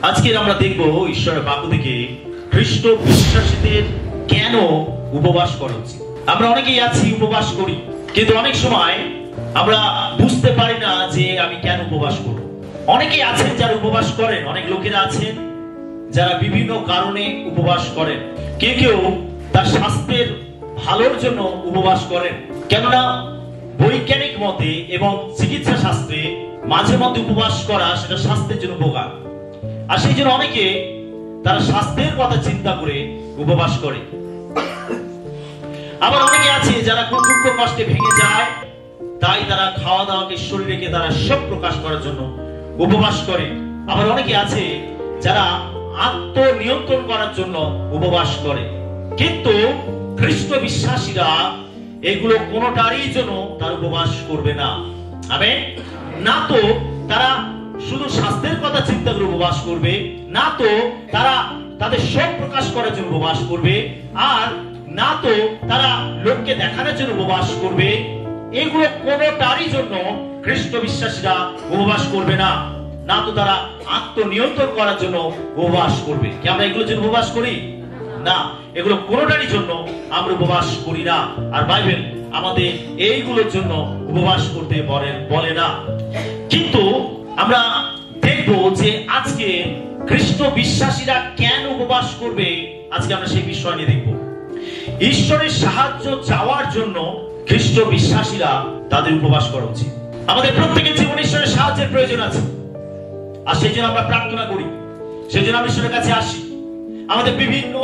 আজকে আমরা দেখব ঈশ্বরের বাক্য থেকে খ্রিস্ট বিশ্বাসীদের কেন উপবাস করা উচিত। আমরা অনেকেই আছি উপবাস করি, কিন্তু অনেক সময় আমরা বুঝতে পারি না যে আমি কেন উপবাস করব। অনেকেই আছেন যারা উপবাস করেন, অনেক লোকেরা আছেন যারা বিভিন্ন কারণে উপবাস করেন। কেউ কেউ তার স্বাস্থ্যের ভালোর জন্য উপবাস করেন, কেননা বৈজ্ঞানিক মতে এবং চিকিৎসা শাস্ত্রে মাঝে মধ্যে উপবাস করা সেটা স্বাস্থ্যের জন্য উপকার। আর সেই জন্য অনেকে তারা স্বাস্থ্যের কথা চিন্তা করে উপবাস করে। আবার অনেকে আছে যারা খুব দুঃখ কষ্টে ভেঙে যায়, তাই তারা খাওয়া দাওয়াকে শরীরকে তারা সব প্রকাশ করার জন্য উপবাস করে। আবার অনেকে আছে যারা আত্মনিয়ন্ত্রণ করার জন্য উপবাস করে। কিন্তু খ্রিস্ট বিশ্বাসীরা এগুলো কোনোটারই জন্য তার উপবাস করবে না। আমেন। না তো তারা শুধু স্বাস্থ্যের কথা চিন্তা করে উপবাস করবে, না তো তারা তাদের শোক প্রকাশ করার জন্য উপবাস করবে, আর না তো তারা লোককে দেখানোর জন্য উপবাস করবে। এগুলো কোনোটারই জন্য খ্রিস্ট বিশ্বাসীরা উপবাস করবে না। না তো তারা আত্মনিয়ন্ত্রণ করার জন্য উপবাস করবে। কি আমরা এগুলোর জন্য উপবাস করি? না, এগুলো কোনোটারই জন্য আমরা উপবাস করি না। আর বাইবেল আমাদের এইগুলোর জন্য উপবাস করতে বলে না। কিন্তু আমরা দেখব যে আজকে খ্রিস্ট বিশ্বাসীরা কেন উপবাস করবে, আজকে আমরা সেই বিষয় নিয়ে দেখব। ঈশ্বরের সাহায্য চাওয়ার জন্য খ্রিস্ট বিশ্বাসীরা তাদের উপবাস করা উচিত। আমাদের প্রত্যেকের জীবনে ঈশ্বরের সাহায্যের প্রয়োজন আছে, আর সেই জন্য আমরা প্রার্থনা করি, সেই জন্য আমরা ঈশ্বরের কাছে আসি। আমাদের বিভিন্ন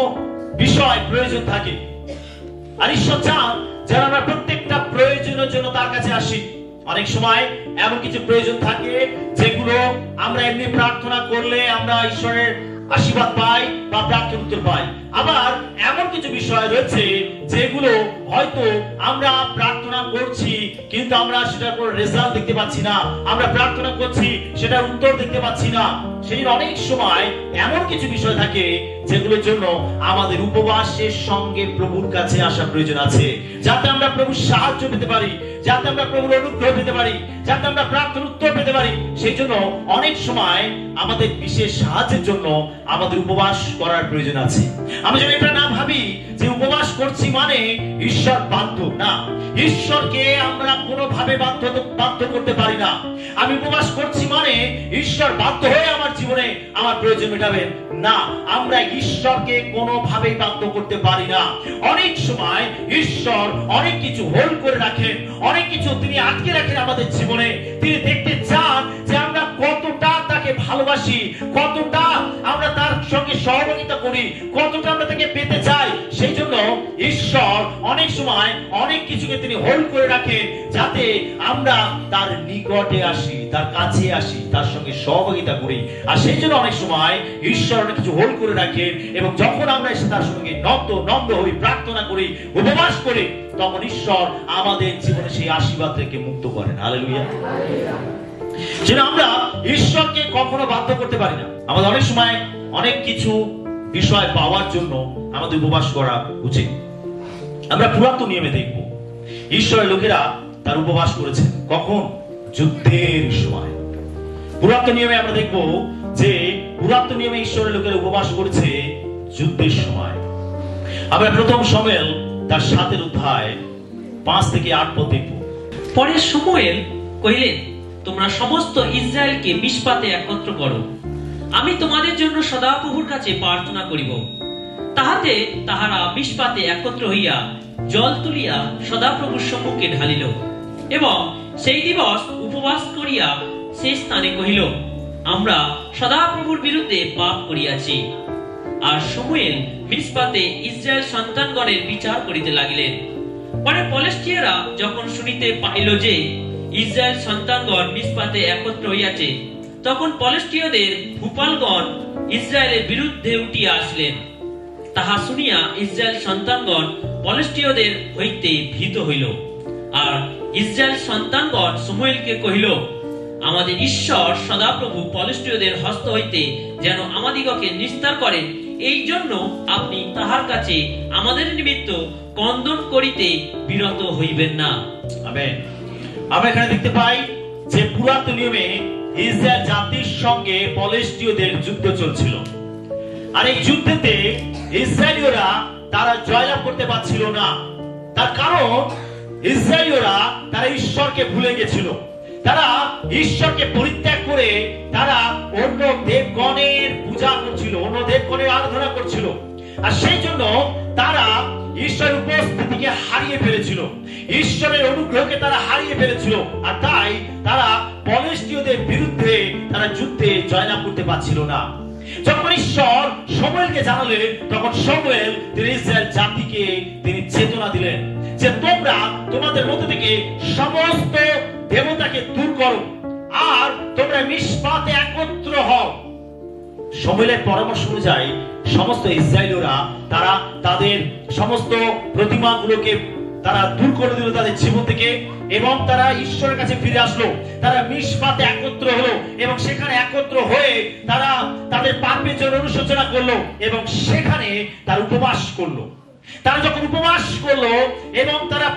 বিষয় প্রয়োজন থাকে, আর ঈশ্বর চান যেন আমরা প্রত্যেকটা প্রয়োজনের জন্য তার কাছে আসি। অনেক সময় এমন কিছু প্রয়োজন থাকে যেগুলো আমরা এমনি প্রার্থনা করলে আমরা ঈশ্বরের আশীর্বাদ পাই বা প্রার্থনা উত্তর পাই। আবার এমন কিছু বিষয় রয়েছে যেগুলো হয়তো আমরা প্রার্থনা করছি কিন্তু আমরা সেটার কোনো রেজাল্ট দেখতে পাচ্ছি না, আমরা প্রার্থনা করছি সেটার উত্তর দেখতে পাচ্ছি না। সেই অনেক সময় এমন কিছু বিষয় থাকে যেগুলোর জন্য আমাদের উপবাসের সঙ্গে প্রভুর কাছে আসা প্রয়োজন আছে, যাতে আমরা প্রভুর সাহায্য পেতে পারি, যাতে আমরা প্রভুর অনুগ্রহ পেতে পারি, যাতে আমরা প্রার্থনার উত্তর পেতে পারি। সেই জন্য অনেক সময় আমাদের বিশেষ সাহায্যের জন্য আমাদের উপবাস করার প্রয়োজন আছে। আমরা যেন এটা না ভাবি যে উপবাস করছি মানে ঈশ্বর বাধ্য। না, ঈশ্বরকে আমরা কোনোভাবে বাধ্য করতে পারি না। আমি উপবাস করছি মানে ঈশ্বর বাধ্য হয়ে আমার জীবনে আমার প্রয়োজন মেটাবেন, না, আমরা ঈশ্বরকে কোনোভাবেই বাধ্য করতে পারি না। অনেক সময় ঈশ্বর অনেক কিছু হোল্ড করে রাখেন, অনেক কিছু তিনি আটকে রাখেন আমাদের জীবনে। তিনি দেখতে চান যে আমরা কতটা তাকে ভালোবাসি, কতটা আমরা তার সঙ্গে সহযোগিতা করি, কতটা আমরা তাকে পেতে চাই। সেই জন্য ঈশ্বর অনেক সময় অনেক কিছুকে তিনি হোল্ড করে রাখেন, যাতে আমরা তার নিকটে আসি, তার কাছে আসি, তার সঙ্গে সহযোগিতা করি। আর সেই জন্য অনেক সময় ঈশ্বর অনেক কিছু হোল্ড করে রাখেন, এবং যখন আমরা এসে তার সঙ্গে নম্র হই, প্রার্থনা করি, উপবাস করি, তখন ঈশ্বর আমাদের জীবনে সেই আশীর্বাদ থেকে মুক্ত করেন। হালেলুয়া। যেন আমরা ঈশ্বরকে কখনো বাধ্য করতে পারি না। আমাদের অনেক সময় অনেক কিছু বিষয় পাওয়ার জন্য আমাদের উপবাস করা উচিত। আমরা পুরাতন নিয়মে দেখব ঈশ্বরের লোকেরা তার উপবাস করেছেন কখন? যুদ্ধের সময়। পুরাতন নিয়মে আমরা দেখব যে পুরাতন নিয়মে ঈশ্বরের লোকেরা উপবাস করেছে যুদ্ধের সময়। আমরা প্রথম শমূয়েল তার 7 অধ্যায় 5 থেকে 8 পদ দেখব। পরে শমূয়েল কহিলেন, তোমরা সমস্ত ইসরায়েলকে মিশপাতে একত্র করো, আমি তোমাদের জন্য সদাপ্রভুর কাছে প্রার্থনা করিব। তাহাতে তাহারা মিশপাতে একত্র হইয়া জল তুলিয়া সদাপ্রভুর সম্মুখে ঢালিল, এবং সেই দিবস উপবাস করিয়া সেই স্থানে কহিল, আমরা সদাপ্রভুর বিরুদ্ধে পাপ করিয়াছি। আর শমূয়েল মিশপাতে ইসরায়েল সন্তানগণের বিচার করিতে লাগিলেন। পরে পলেস্টিয়ারা যখন শুনিতে পাইল যে ইসরায়েল সন্তানগণ মিশপাতে একত্র হইয়াছে, তখন পলেস্টিয়দের ভূপালগণ ইসরায়েলের বিরুদ্ধে উঠিয়া আসলেন। তাহা শুনিয়া ইসরায়েল সন্তানগণ পলেস্টিয়দের হইতে ভীত হইল। আর ইসরায়েল সন্তানগণ শমূয়েলকে কহিল, আমাদের ঈশ্বর সদাপ্রভু পলেস্টিয়দের হস্ত হইতে যেন আমাদিগকে নিস্তার করেন, এই জন্য আপনি তাহার কাছে আমাদের নিমিত্ত ক্রন্দন করিতে বিরত হইবেন না। আমেন। আমরা এখানে দেখতে পাই যে পুরাতন নিয়মে ইসরায়েল জাতির সঙ্গে ফলিস্তীয়দের যুদ্ধ চলছিল। আর এই যুদ্ধেতে ইসরায়েলীয়রা তারা জয়লাভ করতে পারছিল না। তার কারণ ইসরায়েলীয়রা তারা ঈশ্বরকে ভুলে গেছিল। তারা ঈশ্বরকে পরিত্যাগ করে তারা অন্য দেবগণের পূজা করছিল, অন্য দেবগণের আরাধনা করছিল। আর সেই জন্য তারা ঈশ্বরের উপস্থিতিকে হারিয়ে ফেলেছিল, ঈশ্বরের অনুগ্রহকে তারা হারিয়ে ফেলেছিল। আর তাই তারা ফলিস্তীয়দের বিরুদ্ধে তারা যুদ্ধে জয়লাভ করতে পারছিল না। যখন ঈশ্বর শমূয়েলকে জানালেন, তখন শমূয়েল তিনি ইসরায়েল জাতিকে তিনি চেতনা দিলেন যে তোমরা তোমাদের মধ্যে থেকে সমস্ত দেবতাকে দূর করো আর তোমরা মিশপাতে একত্র হও। শমূয়েলের পরামর্শ অনুযায়ী সমস্ত ইসরায়েলীয়রা তারা তাদের সমস্ত প্রতিমাগুলোকে তারা দূর করে দিল তাদের জীবন থেকে, এবং তারা ঈশ্বরের কাছে ফিরে আসলো। তারা মিশপাতে একত্র হলো এবং সেখানে একত্র হয়ে তারা তাদের পাপের জন্য অনুশোচনা করলো এবং সেখানে তারা উপবাস করলো। তারা যখন উপবাস করলো এবং তারা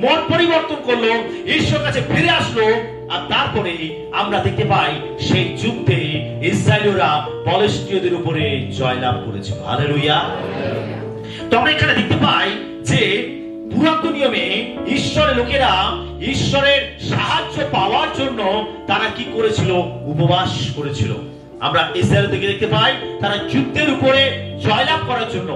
মন পরিবর্তন করলো, ঈশ্বরের কাছে ফিরে আসলো, আর তারপরে আমরা দেখতে পাই সেই যুদ্ধে ইসরায়েলীয়রা ফলিস্তীয়দের উপরে জয়লাভ করেছিল। হালেলুয়া। তো আমরা এখানে দেখতে পাই যে পুরাতন নিয়মে ঈশ্বরের লোকেরা ঈশ্বরের সাহায্য পাওয়ার জন্য তারা কি করেছিল? উপবাস করেছিল। আমরা ইসরায়েল থেকে দেখতে পাই তারা যুদ্ধের উপরে জয়লাভ করার জন্য,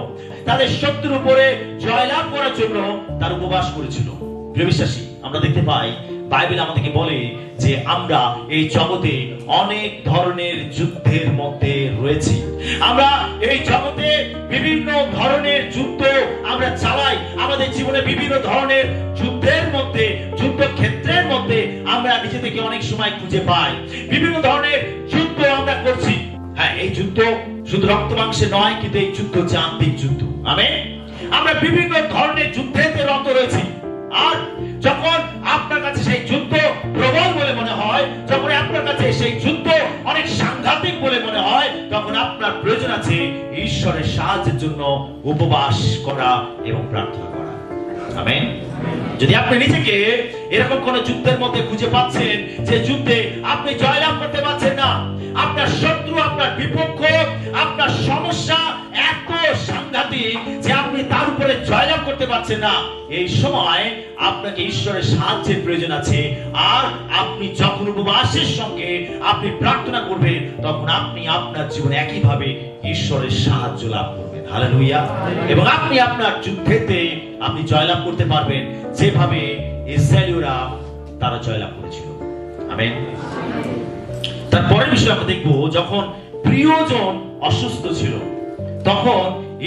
তাদের শত্রুর উপরে জয়লাভ করার জন্য তারা উপবাস করেছিল। প্রিয় বিশ্বাসী, আমরা দেখতে পাই বাইবেল আমাদেরকে বলে যে আমরা এই জগতে অনেক ধরনের যুদ্ধের মধ্যে রয়েছি। আমরা এই জগতে বিভিন্ন ধরনের যুদ্ধ আমরা চালাই। আমাদের জীবনে বিভিন্ন ধরনের যুদ্ধের মধ্যে, যুদ্ধক্ষেত্রের মধ্যে আমরা নিজেদেরকে অনেক সময় খুঁজে পাই। বিভিন্ন ধরনের যুদ্ধ আমরা করছি। হ্যাঁ, এই যুদ্ধ শুধু রক্ত মাংসে নয়, কিন্তু এই যুদ্ধ হচ্ছে আত্মিক যুদ্ধ। আমেন। আমরা বিভিন্ন ধরনের যুদ্ধেতে রত রয়েছি। আর যখন আপনার কাছে সেই যুদ্ধ প্রবল বলে মনে হয়, যখন আপনার কাছে সেই যুদ্ধ অনেক সাংঘাতিক বলে মনে হয়, তখন আপনার প্রয়োজন আছে ঈশ্বরের সাহায্যের জন্য উপবাস করা এবং প্রার্থনা করা। আমেন। যদি আপনি নিজেকে এরকম কোন যুদ্ধের মধ্যে খুঁজে পাচ্ছেন যে যুদ্ধে আপনি জয়লাভ করতে পারছেন না, আপনার শত্রু, আপনার বিপক্ষ, আপনার সমস্যা এত সাংঘাতিক যে আপনি তার উপরে জয়লাভ করতে পারছেন না, এই সময় আপনাকে ঈশ্বরের সাহায্যের প্রয়োজন আছে। আর আপনি যখন উপবাসের সঙ্গে আপনি প্রার্থনা করবেন, তখন আপনি আপনার জীবনে একইভাবে ঈশ্বরের সাহায্য লাভ করবেন। হালেলুয়া। এবং আপনি আপনার যুদ্ধেতে আপনি জয়লাভ করতে পারবেন যেভাবে ইসরায়েলীয়রা তারা জয়লাভ করেছিল। আমেন। তারপরের বিষয় আমরা দেখবো, যখন প্রিয়জন অসুস্থ ছিল তখন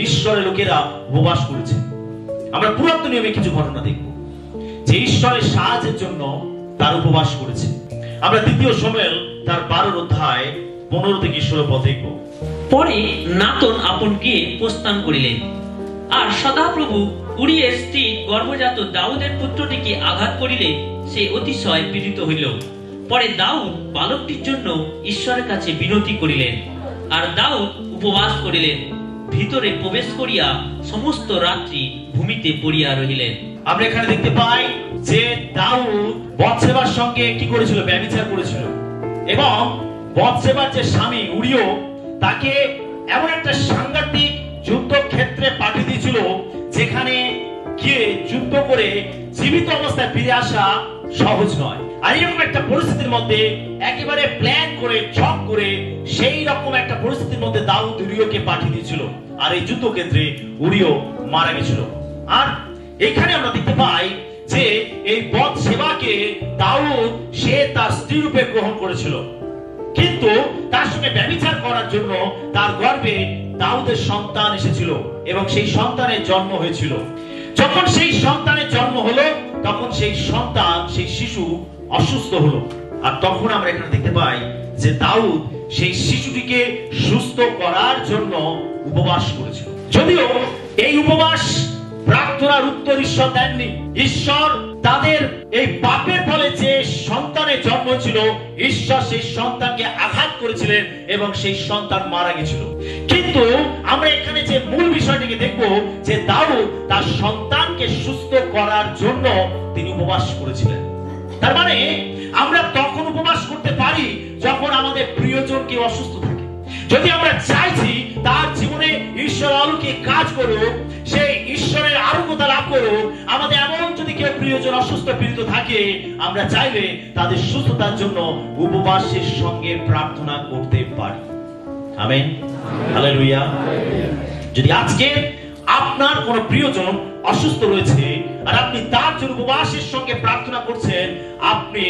ঈশ্বরের লোকেরা উপবাস করেছে। আমরা পুরাতন নিয়মে কিছু ঘটনা দেখব যে ঈশ্বরের সাহায্যের জন্য তার উপবাস করেছে। আমরা 2 শমূয়েল তার 12 অধ্যায় 15 থেকে 16 পদ দেখব। পরে নাতন আপন গিয়ে প্রস্থান করিলেন, আর সদাপ্রভু উরিয়ের স্ত্রী গর্ভজাত দাউদের পুত্রটিকে আঘাত করিলে সে অতিশয় পীড়িত হইল। পরে দাউদ বালকটির জন্য ঈশ্বরের কাছে বিনতি করিলেন, আর দাউদ উপবাস করিলেন, ভিতরে প্রবেশ করিয়া সমস্ত রাত্রি ভূমিতে পড়িয়া রহিলেন। আমরা এখানে দেখতে পাই যে দাউদ বৎসেবার সঙ্গে কি করেছিল? ব্যভিচার করেছিল। এবং বৎসেবার যে স্বামী উরিয় তাকে এমন একটা সাংঘাতিক যুদ্ধক্ষেত্রে পাঠিয়ে দিয়েছিল যেখানে গিয়ে যুদ্ধ করে জীবিত অবস্থায় ফিরে আসা সহজ নয়। আর এরকম একটা পরিস্থিতির মধ্যে একেবারে প্ল্যান করে, ছক করে সেই রকম একটা পরিস্থিতির মধ্যে দাউদ উরিয়কে পাঠিয়ে দিয়েছিল। আর এই যুদ্ধক্ষেত্রে উরিয় মারা গেছিল। আর এখানে আমরা দেখতে পাই যে এই বৎসেবাকে দাউদ সে তার স্ত্রী রূপে গ্রহণ করেছিল, কিন্তু তার সঙ্গে ব্যভিচার করার জন্য তার গর্ভে দাউদের সন্তান এসেছিল এবং সেই সন্তানের জন্ম হয়েছিল। যখন সেই সন্তানের জন্ম হলো, তখন সেই সন্তান, সেই শিশু অসুস্থ হলো। আর তখন আমরা এখানে দেখতে পাই যে দাউদ সেই শিশুটিকে সুস্থ করার জন্য উপবাস করেছিল। যদিও এই উপবাস প্রার্থনার উত্তর ঈশ্বর দেননি। ঈশ্বর তাদের এই পাপের ফলে যে সন্তানের জন্ম ছিল, ঈশ্বর সেই সন্তানকে আঘাত করেছিলেন এবং সেই সন্তান মারা গেছিল। কিন্তু আমরা এখানে যে মূল বিষয়টিকে দেখব যে দাউদ তার সন্তানকে সুস্থ করার জন্য তিনি উপবাস করেছিলেন। তার মানে আমরা তখন উপবাস করতে পারি পারি যখন আমাদের প্রিয়জন কেউ অসুস্থ থাকে। যদি আমরা চাইছি তার জীবনে ঈশ্বর অলৌকিক কাজ করুক, সে ঈশ্বরের আরোগ্যতা লাভ করুক, আমাদের এমন যদি কেউ প্রিয়জন অসুস্থ পীড়িত থাকে, আমরা চাইলে তাদের সুস্থতার জন্য উপবাসের সঙ্গে প্রার্থনা করতে পারি। Amen, hallelujah. যদি আজকে আপনার কোন প্রিয়জন অসুস্থ রয়েছে আর আপনি তার জন্য উপবাসের সঙ্গে প্রার্থনা করছেন, আপনি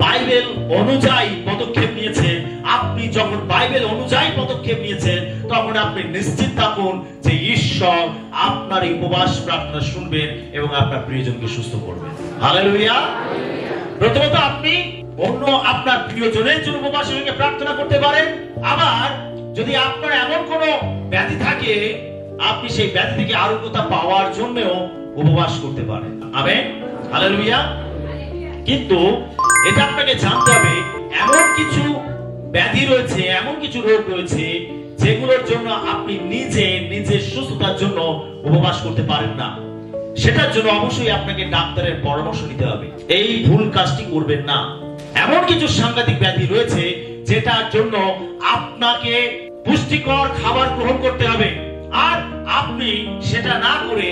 বাইবেল অনুযায়ী পদক্ষেপ নিয়েছেন। আপনি যখন বাইবেল অনুযায়ী পদক্ষেপ নিয়েছেন, তখন আপনি নিশ্চিত থাকুন যে ঈশ্বর আপনার এই উপবাস প্রার্থনা শুনবেন এবং আপনার প্রিয়জনকে সুস্থ করবেন। হালেলুয়া। প্রথমত আপনি অন্য আপনার প্রিয়জনের জন্য উপবাসের সঙ্গে প্রার্থনা করতে পারেন। আবার যদি আপনার এমন কোন ব্যাধি থাকে, আপনি সেই ব্যাধি থেকে আরোগ্যতা পাওয়ার জন্যও উপবাস করতে পারেন। Amen, hallelujah. কিন্তু এটা আপনাকে জানতে হবে, এমন কিছু ব্যাধি রয়েছে, এমন কিছু রোগ রয়েছে যেগুলোর জন্য আপনি নিজের সুস্থতার জন্য উপবাস করতে পারেন না। সেটার জন্য অবশ্যই আপনাকে ডাক্তারের পরামর্শ নিতে হবে। এই ভুল কাজটি করবেন না। এমন কিছু সাংঘাতিক ব্যাধি রয়েছে যেটার জন্য আপনাকে পুষ্টিকর খাবার গ্রহণ করতে হবে, আর আপনি সেটা না করে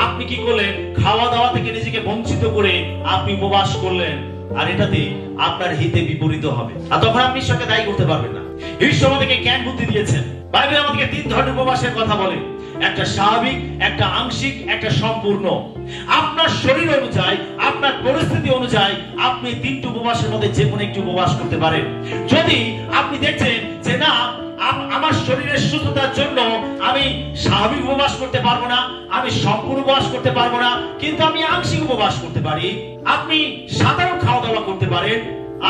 আপনি কি করলেন, খাওয়া দাওয়া থেকে নিজেকে বঞ্চিত করে আপনি উপবাস করলেন, আর এটাতে আপনার হিতে বিপরীত হবে। আর তখন আপনি ঈশ্বরকে দায়ী করতে পারবেন না। ঈশ্বর আমাদেরকে জ্ঞান বুদ্ধি দিয়েছেন। বাইবেল আমাদেরকে 3 ধরনের উপবাসের কথা বলে, একটা স্বাভাবিক, একটা আংশিক, একটা সম্পূর্ণ। আপনার শরীর অনুযায়ী, আপনার পরিস্থিতি অনুযায়ী আপনি 3টি উপবাসের মধ্যে যে কোনো একটি উপবাস করতে পারেন। যদি আপনি দেখছেন যে না, আমার শরীরের সুস্থতার জন্য আমি স্বাভাবিক উপবাস করতে পারবো না, আমি সম্পূর্ণ উপবাস করতে পারবো না, কিন্তু আমি আংশিক উপবাস করতে পারি, আপনি সাধারণ খাওয়া দাওয়া করতে পারেন,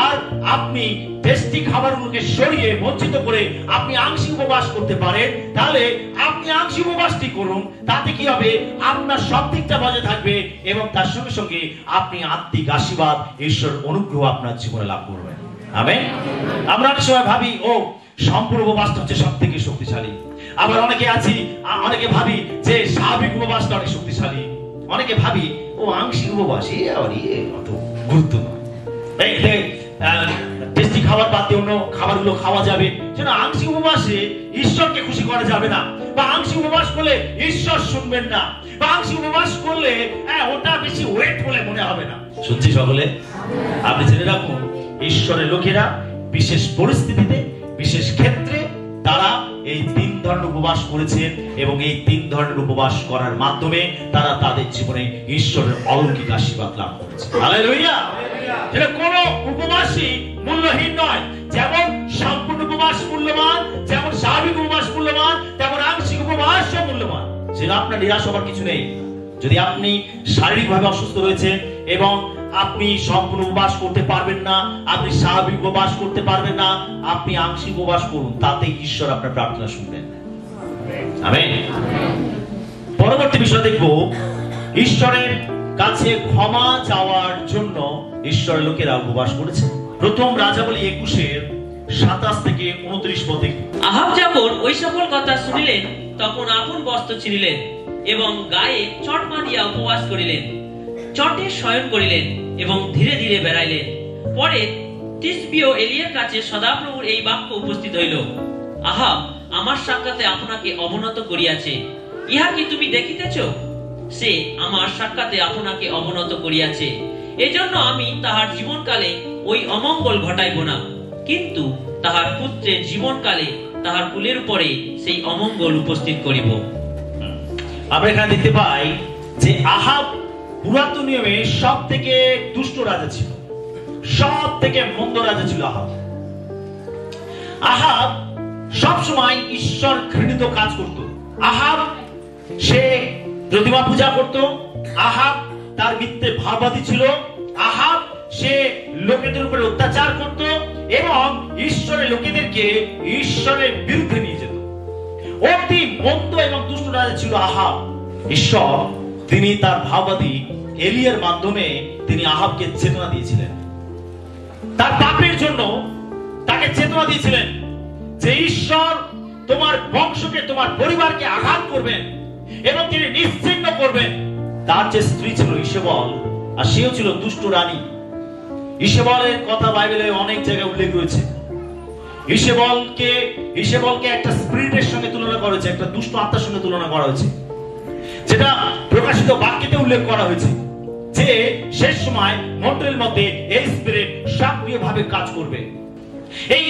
আর আপনি টেস্টি খাবারগুলোকে সরিয়ে বঞ্চিত করে আপনি আংশিক উপবাস করতে পারেন, তাহলে আপনি আংশিক উপবাসটি করুন। তাতে কি হবে, আপনার সব দিকটা বজায় থাকবে এবং তার সঙ্গে সঙ্গে আপনি আত্মিক আশীর্বাদ, ঈশ্বর অনুগ্রহ আপনার জীবনে লাভ করবেন। আমেন। আমরা অনেক সময় ভাবি ও সম্পূর্ণ উপবাসটা হচ্ছে সব থেকে শক্তিশালী। আবার অনেকে ভাবি যে স্বাভাবিক উপবাসটা অনেক শক্তিশালী। অনেকে ভাবি ও আংশিক উপবাস অত গুরুত্ব নয়, টেস্টি খাবার বাদ দিয়ে অন্য খাবারগুলো খাওয়া যাবে, যেন আংশিক উপবাসে ঈশ্বরকে খুশি করা যাবে না, বা আংশিক উপবাস করলে ঈশ্বর শুনবেন না, বা আংশিক উপবাস করলে ওটা বেশি ওয়েট বলে মনে হবে না। শুনছি সকলে? আপনি জেনে রাখুন, ঈশ্বরের লোকেরা বিশেষ পরিস্থিতিতে, বিশেষ ক্ষেত্রে তারা এই 3 ধরনের উপবাস করেছেন এবং এই 3 ধরনের উপবাস করার মাধ্যমে তারা তাদের জীবনে ঈশ্বরের অলৌকিক আশীর্বাদ লাভ করেছে। হালেলুয়া। যেটা কোনো উপবাসই মূল্যহীন নয়। যেমন সম্পূর্ণ উপবাস মূল্যবান, যেমন স্বাভাবিক উপবাস মূল্যবান, তেমন আংশিক উপবাসও মূল্যবান। যেটা আপনার নিরাশ হবার কিছু নেই। যদি আপনি শারীরিকভাবে অসুস্থ রয়েছেন এবং আপনি সম্পূর্ণ উপবাস করতে পারবেন না, আপনি স্বাভাবিক উপবাস করতে পারবেন না, আপনি আংশিক উপবাস করুন, তাতে ঈশ্বর আপনার প্রার্থনা শুনবেন। আমেন। পরবর্তী বিষয় দেখব, ঈশ্বরের কাছে ক্ষমা চাওয়ার জন্য ঈশ্বরের লোকেরা উপবাস করেছে। প্রথম রাজাবলী 21-27 থেকে 29 পদে। আহাব যখন ওই সকল কথা শুনিলেন, তখন আপন বস্ত্র ছিঁড়িলেন এবং গায়ে চট বাঁধিয়া উপবাস করিলেন, চটে শয়ন করিলেন এবং ধীরে ধীরে বেড়াইলেন। পরে তিসবীয় এলিয়ার কাছে সদাপ্রভুর এই বাক্য উপস্থিত হইল, আহাব আমার সাক্ষাতে আপনাকে অবনত করিয়াছে, ইহা কি তুমি দেখিতেছ? সে আমার সাক্ষাতে আপনাকে অবনত করিয়াছে, এজন্য আমি তাহার জীবনকালে ওই অমঙ্গল ঘটাইব না, কিন্তু তাহার পুত্রের জীবনকালে তাহার কুলের উপরে সেই অমঙ্গল উপস্থিত করিব। আমরা এখানে দেখতে পাই যে আহাব পুরাতন নিয়মে সব থেকে দুষ্ট রাজা ছিল, সব থেকে মন্দ রাজা ছিল আহাব। আহাব সবসময় ঈশ্বর ঘৃণিত কাজ করত। আহাব সে প্রতিমা পূজা করত, আহাব তার মিথ্যে ভাববাদী ছিল, আহাব সে লোকেদের উপরে অত্যাচার করত এবং ঈশ্বরের লোকেদেরকে ঈশ্বরের বিরুদ্ধে নিয়ে যেত। অতি মন্দ এবং দুষ্ট রাজা ছিল আহাব। ঈশ্বর তিনি তার ভাববাদী এলিয়ার মাধ্যমে তিনি আহাবকে চেতনা দিয়েছিলেন, তার পাপের জন্য তাকে চেতনা দিয়েছিলেন যে ঈশ্বর তোমার বংশকে, তোমার পরিবারকে আঘাত করবেন এবং তিনি নিশ্চিহ্ন করবেন। তার যে স্ত্রী ছিল ইসেবল, আর সেও ছিল দুষ্ট রানী। ইসেবলের কথা বাইবেলে অনেক জায়গায় উল্লেখ রয়েছে। ইসেবলকে একটা স্পিরিটের সঙ্গে তুলনা করা হয়েছে, একটা দুষ্ট আত্মার সঙ্গে তুলনা করা হয়েছে, যেটা প্রকাশিত বাক্যেতে উল্লেখ করা হয়েছে যে শেষ সময় মণ্ডলীর মধ্যে এই স্পিরিট সক্রিয়ভাবে কাজ করবে। এই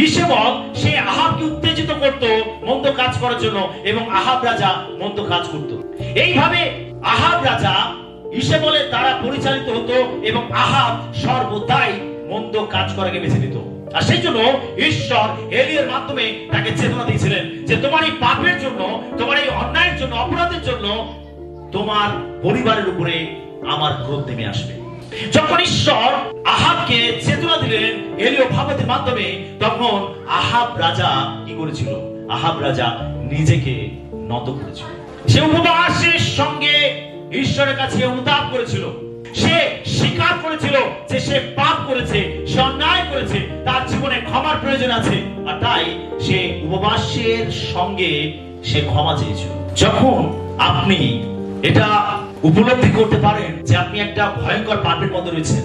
ইসেবল সে আহাবকে উত্তেজিত করত মন্দ কাজ করার জন্য, এবং আহাব রাজা মন্দ কাজ করত। এইভাবে আহাব রাজা ইসেবলের দ্বারা পরিচালিত হতো এবং আহাব সর্বদাই মন্দ কাজ করাকে বেছে নিত। আর সেই জন্য ঈশ্বর এলিয়ার মাধ্যমে তাকে চেতনা দিয়েছিলেন যে তোমার এই পাপের জন্য, তোমার এই অন্যায়ের জন্য, অপরাধের জন্য তোমার পরিবারের উপরে আমার ক্রোধ নেমে আসবে। যখন ঈশ্বর আহাবকে চেতনা দিলেন এলিয় ভাবতের মাধ্যমে, তখন আহাব রাজা কি করেছিল? আহাব রাজা নিজেকে নত করেছিল। সে উপবাসের সঙ্গে ঈশ্বরের কাছে অনুতাপ করেছিল। সে স্বীকার করেছিল যে সে পাপ করেছে, সে অন্যায় করেছে, তার জীবনে ক্ষমার প্রয়োজন আছে, আর তাই সে উপবাসের সঙ্গে সে ক্ষমা চেয়েছিল। যখন আপনি এটা উপলব্ধি করতে পারেন যে আপনি একটা ভয়ঙ্কর পাপের মধ্যে রয়েছেন,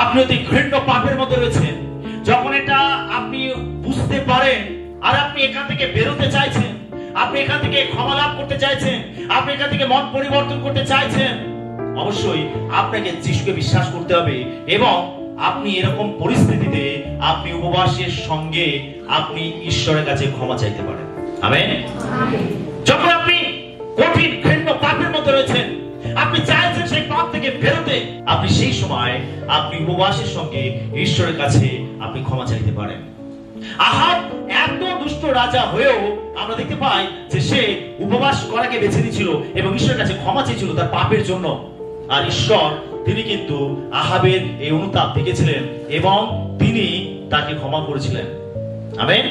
আপনি অতি ঘৃণ্য পাপের মধ্যে রয়েছেন, যখন এটা আপনি বুঝতে পারেন আর আপনি এখান থেকে বেরোতে চাইছেন, আপনি এখান থেকে ক্ষমা লাভ করতে চাইছেন, আপনি এখান থেকে মন পরিবর্তন করতে চাইছেন, অবশ্যই আপনাকে যিশুকে বিশ্বাস করতে হবে এবং আপনি এরকম পরিস্থিতিতে আপনি উপবাসের সঙ্গে আপনি ঈশ্বরের কাছে ক্ষমা চাইতে পারেন। আমেন। যখন আপনি কঠিন ঘৃণ্য পাপের মধ্যে রয়েছেন, আপনি চাইছেন সেই পাপ থেকে বেরোতে, আপনি সেই সময় আপনি উপবাসের সঙ্গে ঈশ্বরের কাছে আপনি ক্ষমা চাইতে পারেন। আহাব এত দুষ্ট রাজা হয়েও আমরা দেখতে পাই যে সে উপবাস করাকে বেছে নিয়েছিল এবং ঈশ্বরের কাছে ক্ষমা চেয়েছিল তার পাপের জন্য। আর ঈশ্বর তিনি কিন্তু আহাবের এই অনুতাপ দেখেছিলেন এবং তিনি তাকে ক্ষমা করেছিলেন। আমেন।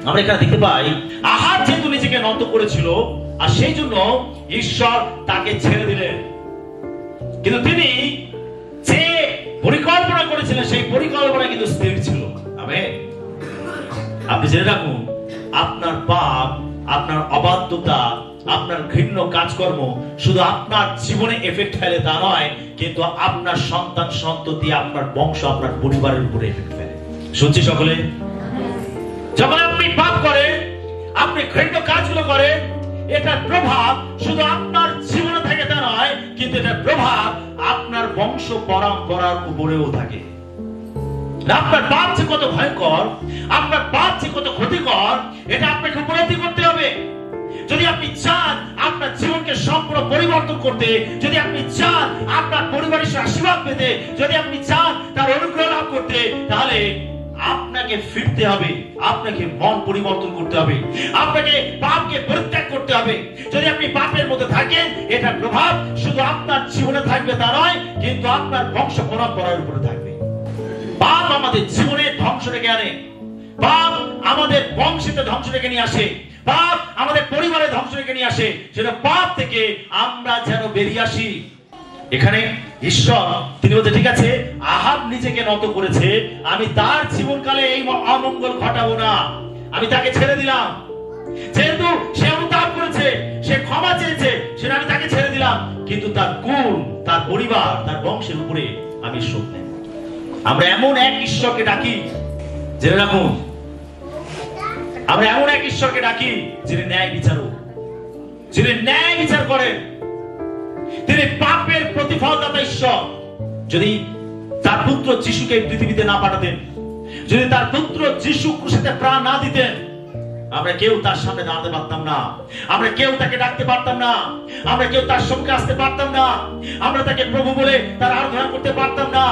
আমরা এখানে দেখতে পাই আহাব যেহেতু নিজেকে নত করেছিল আর সেই জন্য ঈশ্বর তাকে ছেড়ে দিলেন, কিন্তু তিনি যে পরিকল্পনা করেছিলেন সেই পরিকল্পনা কিন্তু স্থির ছিল। আমেন। আপনি জেনে রাখুন, আপনার পাপ, আপনার অবাধ্যতা, আপনার ঘৃণ্য কাজকর্ম শুধু আপনার জীবনে এফেক্ট ফেলে তা নয়, কিন্তু আপনার সন্তান সন্ততি, আপনার বংশ, আপনার পরিবারের উপরে এফেক্ট ফেলে। শুনছি সকলে? যখন আপনি পাপ করেন, আপনি ঘৃণ্য কাজগুলো করেন, এটার প্রভাব শুধু আপনার জীবনে থাকে তা নয়, কিন্তু এটার প্রভাব আপনার বংশ পরম্পরার উপরেও থাকে। আপনার পাপ যে কত ভয়ঙ্কর, আপনার পাপ যে কত ক্ষতিকর, এটা আপনাকে উপলব্ধি করতে হবে। যদি আপনি চান আপনার জীবনকে সম্পূর্ণ পরিবর্তন করতে, যদি আপনি চান আপনার পরিবারের আশীর্বাদ পেতে, যদি আপনি চান তার অনুগ্রহ লাভ করতে, তাহলে আপনাকে ফিরতে হবে, আপনাকে মন পরিবর্তন করতে হবে, আপনাকে পাপকে পরিত্যাগ করতে হবে। যদি আপনি পাপের মধ্যে থাকেন, এটা প্রভাব শুধু আপনার জীবনে থাকবে তা নয়, কিন্তু আপনার বংশ পরম্পরার উপরে থাকবে। পাপ আমাদের জীবনে ধ্বংস রেখে আনে, পাপ আমাদের বংশীতে ধ্বংস রেখে নিয়ে আসে, পাপ আমাদের পরিবারে ধ্বংস রেখে নিয়ে আসে। সেটা পাপ থেকে আমরা যেন বেরিয়ে আসি। এখানে ঈশ্বর তিনি বলতে, ঠিক আছে, আহাব নিজেকে নত করেছে, আমি তার জীবনকালে এই অমঙ্গল ঘটাবো না, আমি তাকে ছেড়ে দিলাম। যেহেতু সে অনুতাপ করেছে, সে ক্ষমা চেয়েছে, সেটা আমি তাকে ছেড়ে দিলাম, কিন্তু তার গুণ, তার পরিবার, তার বংশের উপরে আমি শোধ নেব। আমরা এমন এক ঈশ্বরকে ডাকি, জেনে রাখুন, আমরা এমন এক ঈশ্বরকে ডাকি যিনি ন্যায় বিচারক, যিনি ন্যায় বিচার করেন, তিনি পাপের প্রতিফলদাতা ঈশ্বর। যদি তার পুত্র যিশুকে পৃথিবীতে না পাঠাতেন, যদি তার পুত্র যিশু ক্রুশে প্রাণ না দিতেন, আমরা কেউ তার সামনে দাঁড়াতে পারতাম না, আমরা কেউ তাকে ডাকতে পারতাম না, আমরা কেউ তার সঙ্গে আসতে পারতাম না, আমরা তাকে প্রভু বলে তার আরাধনা করতে পারতাম না।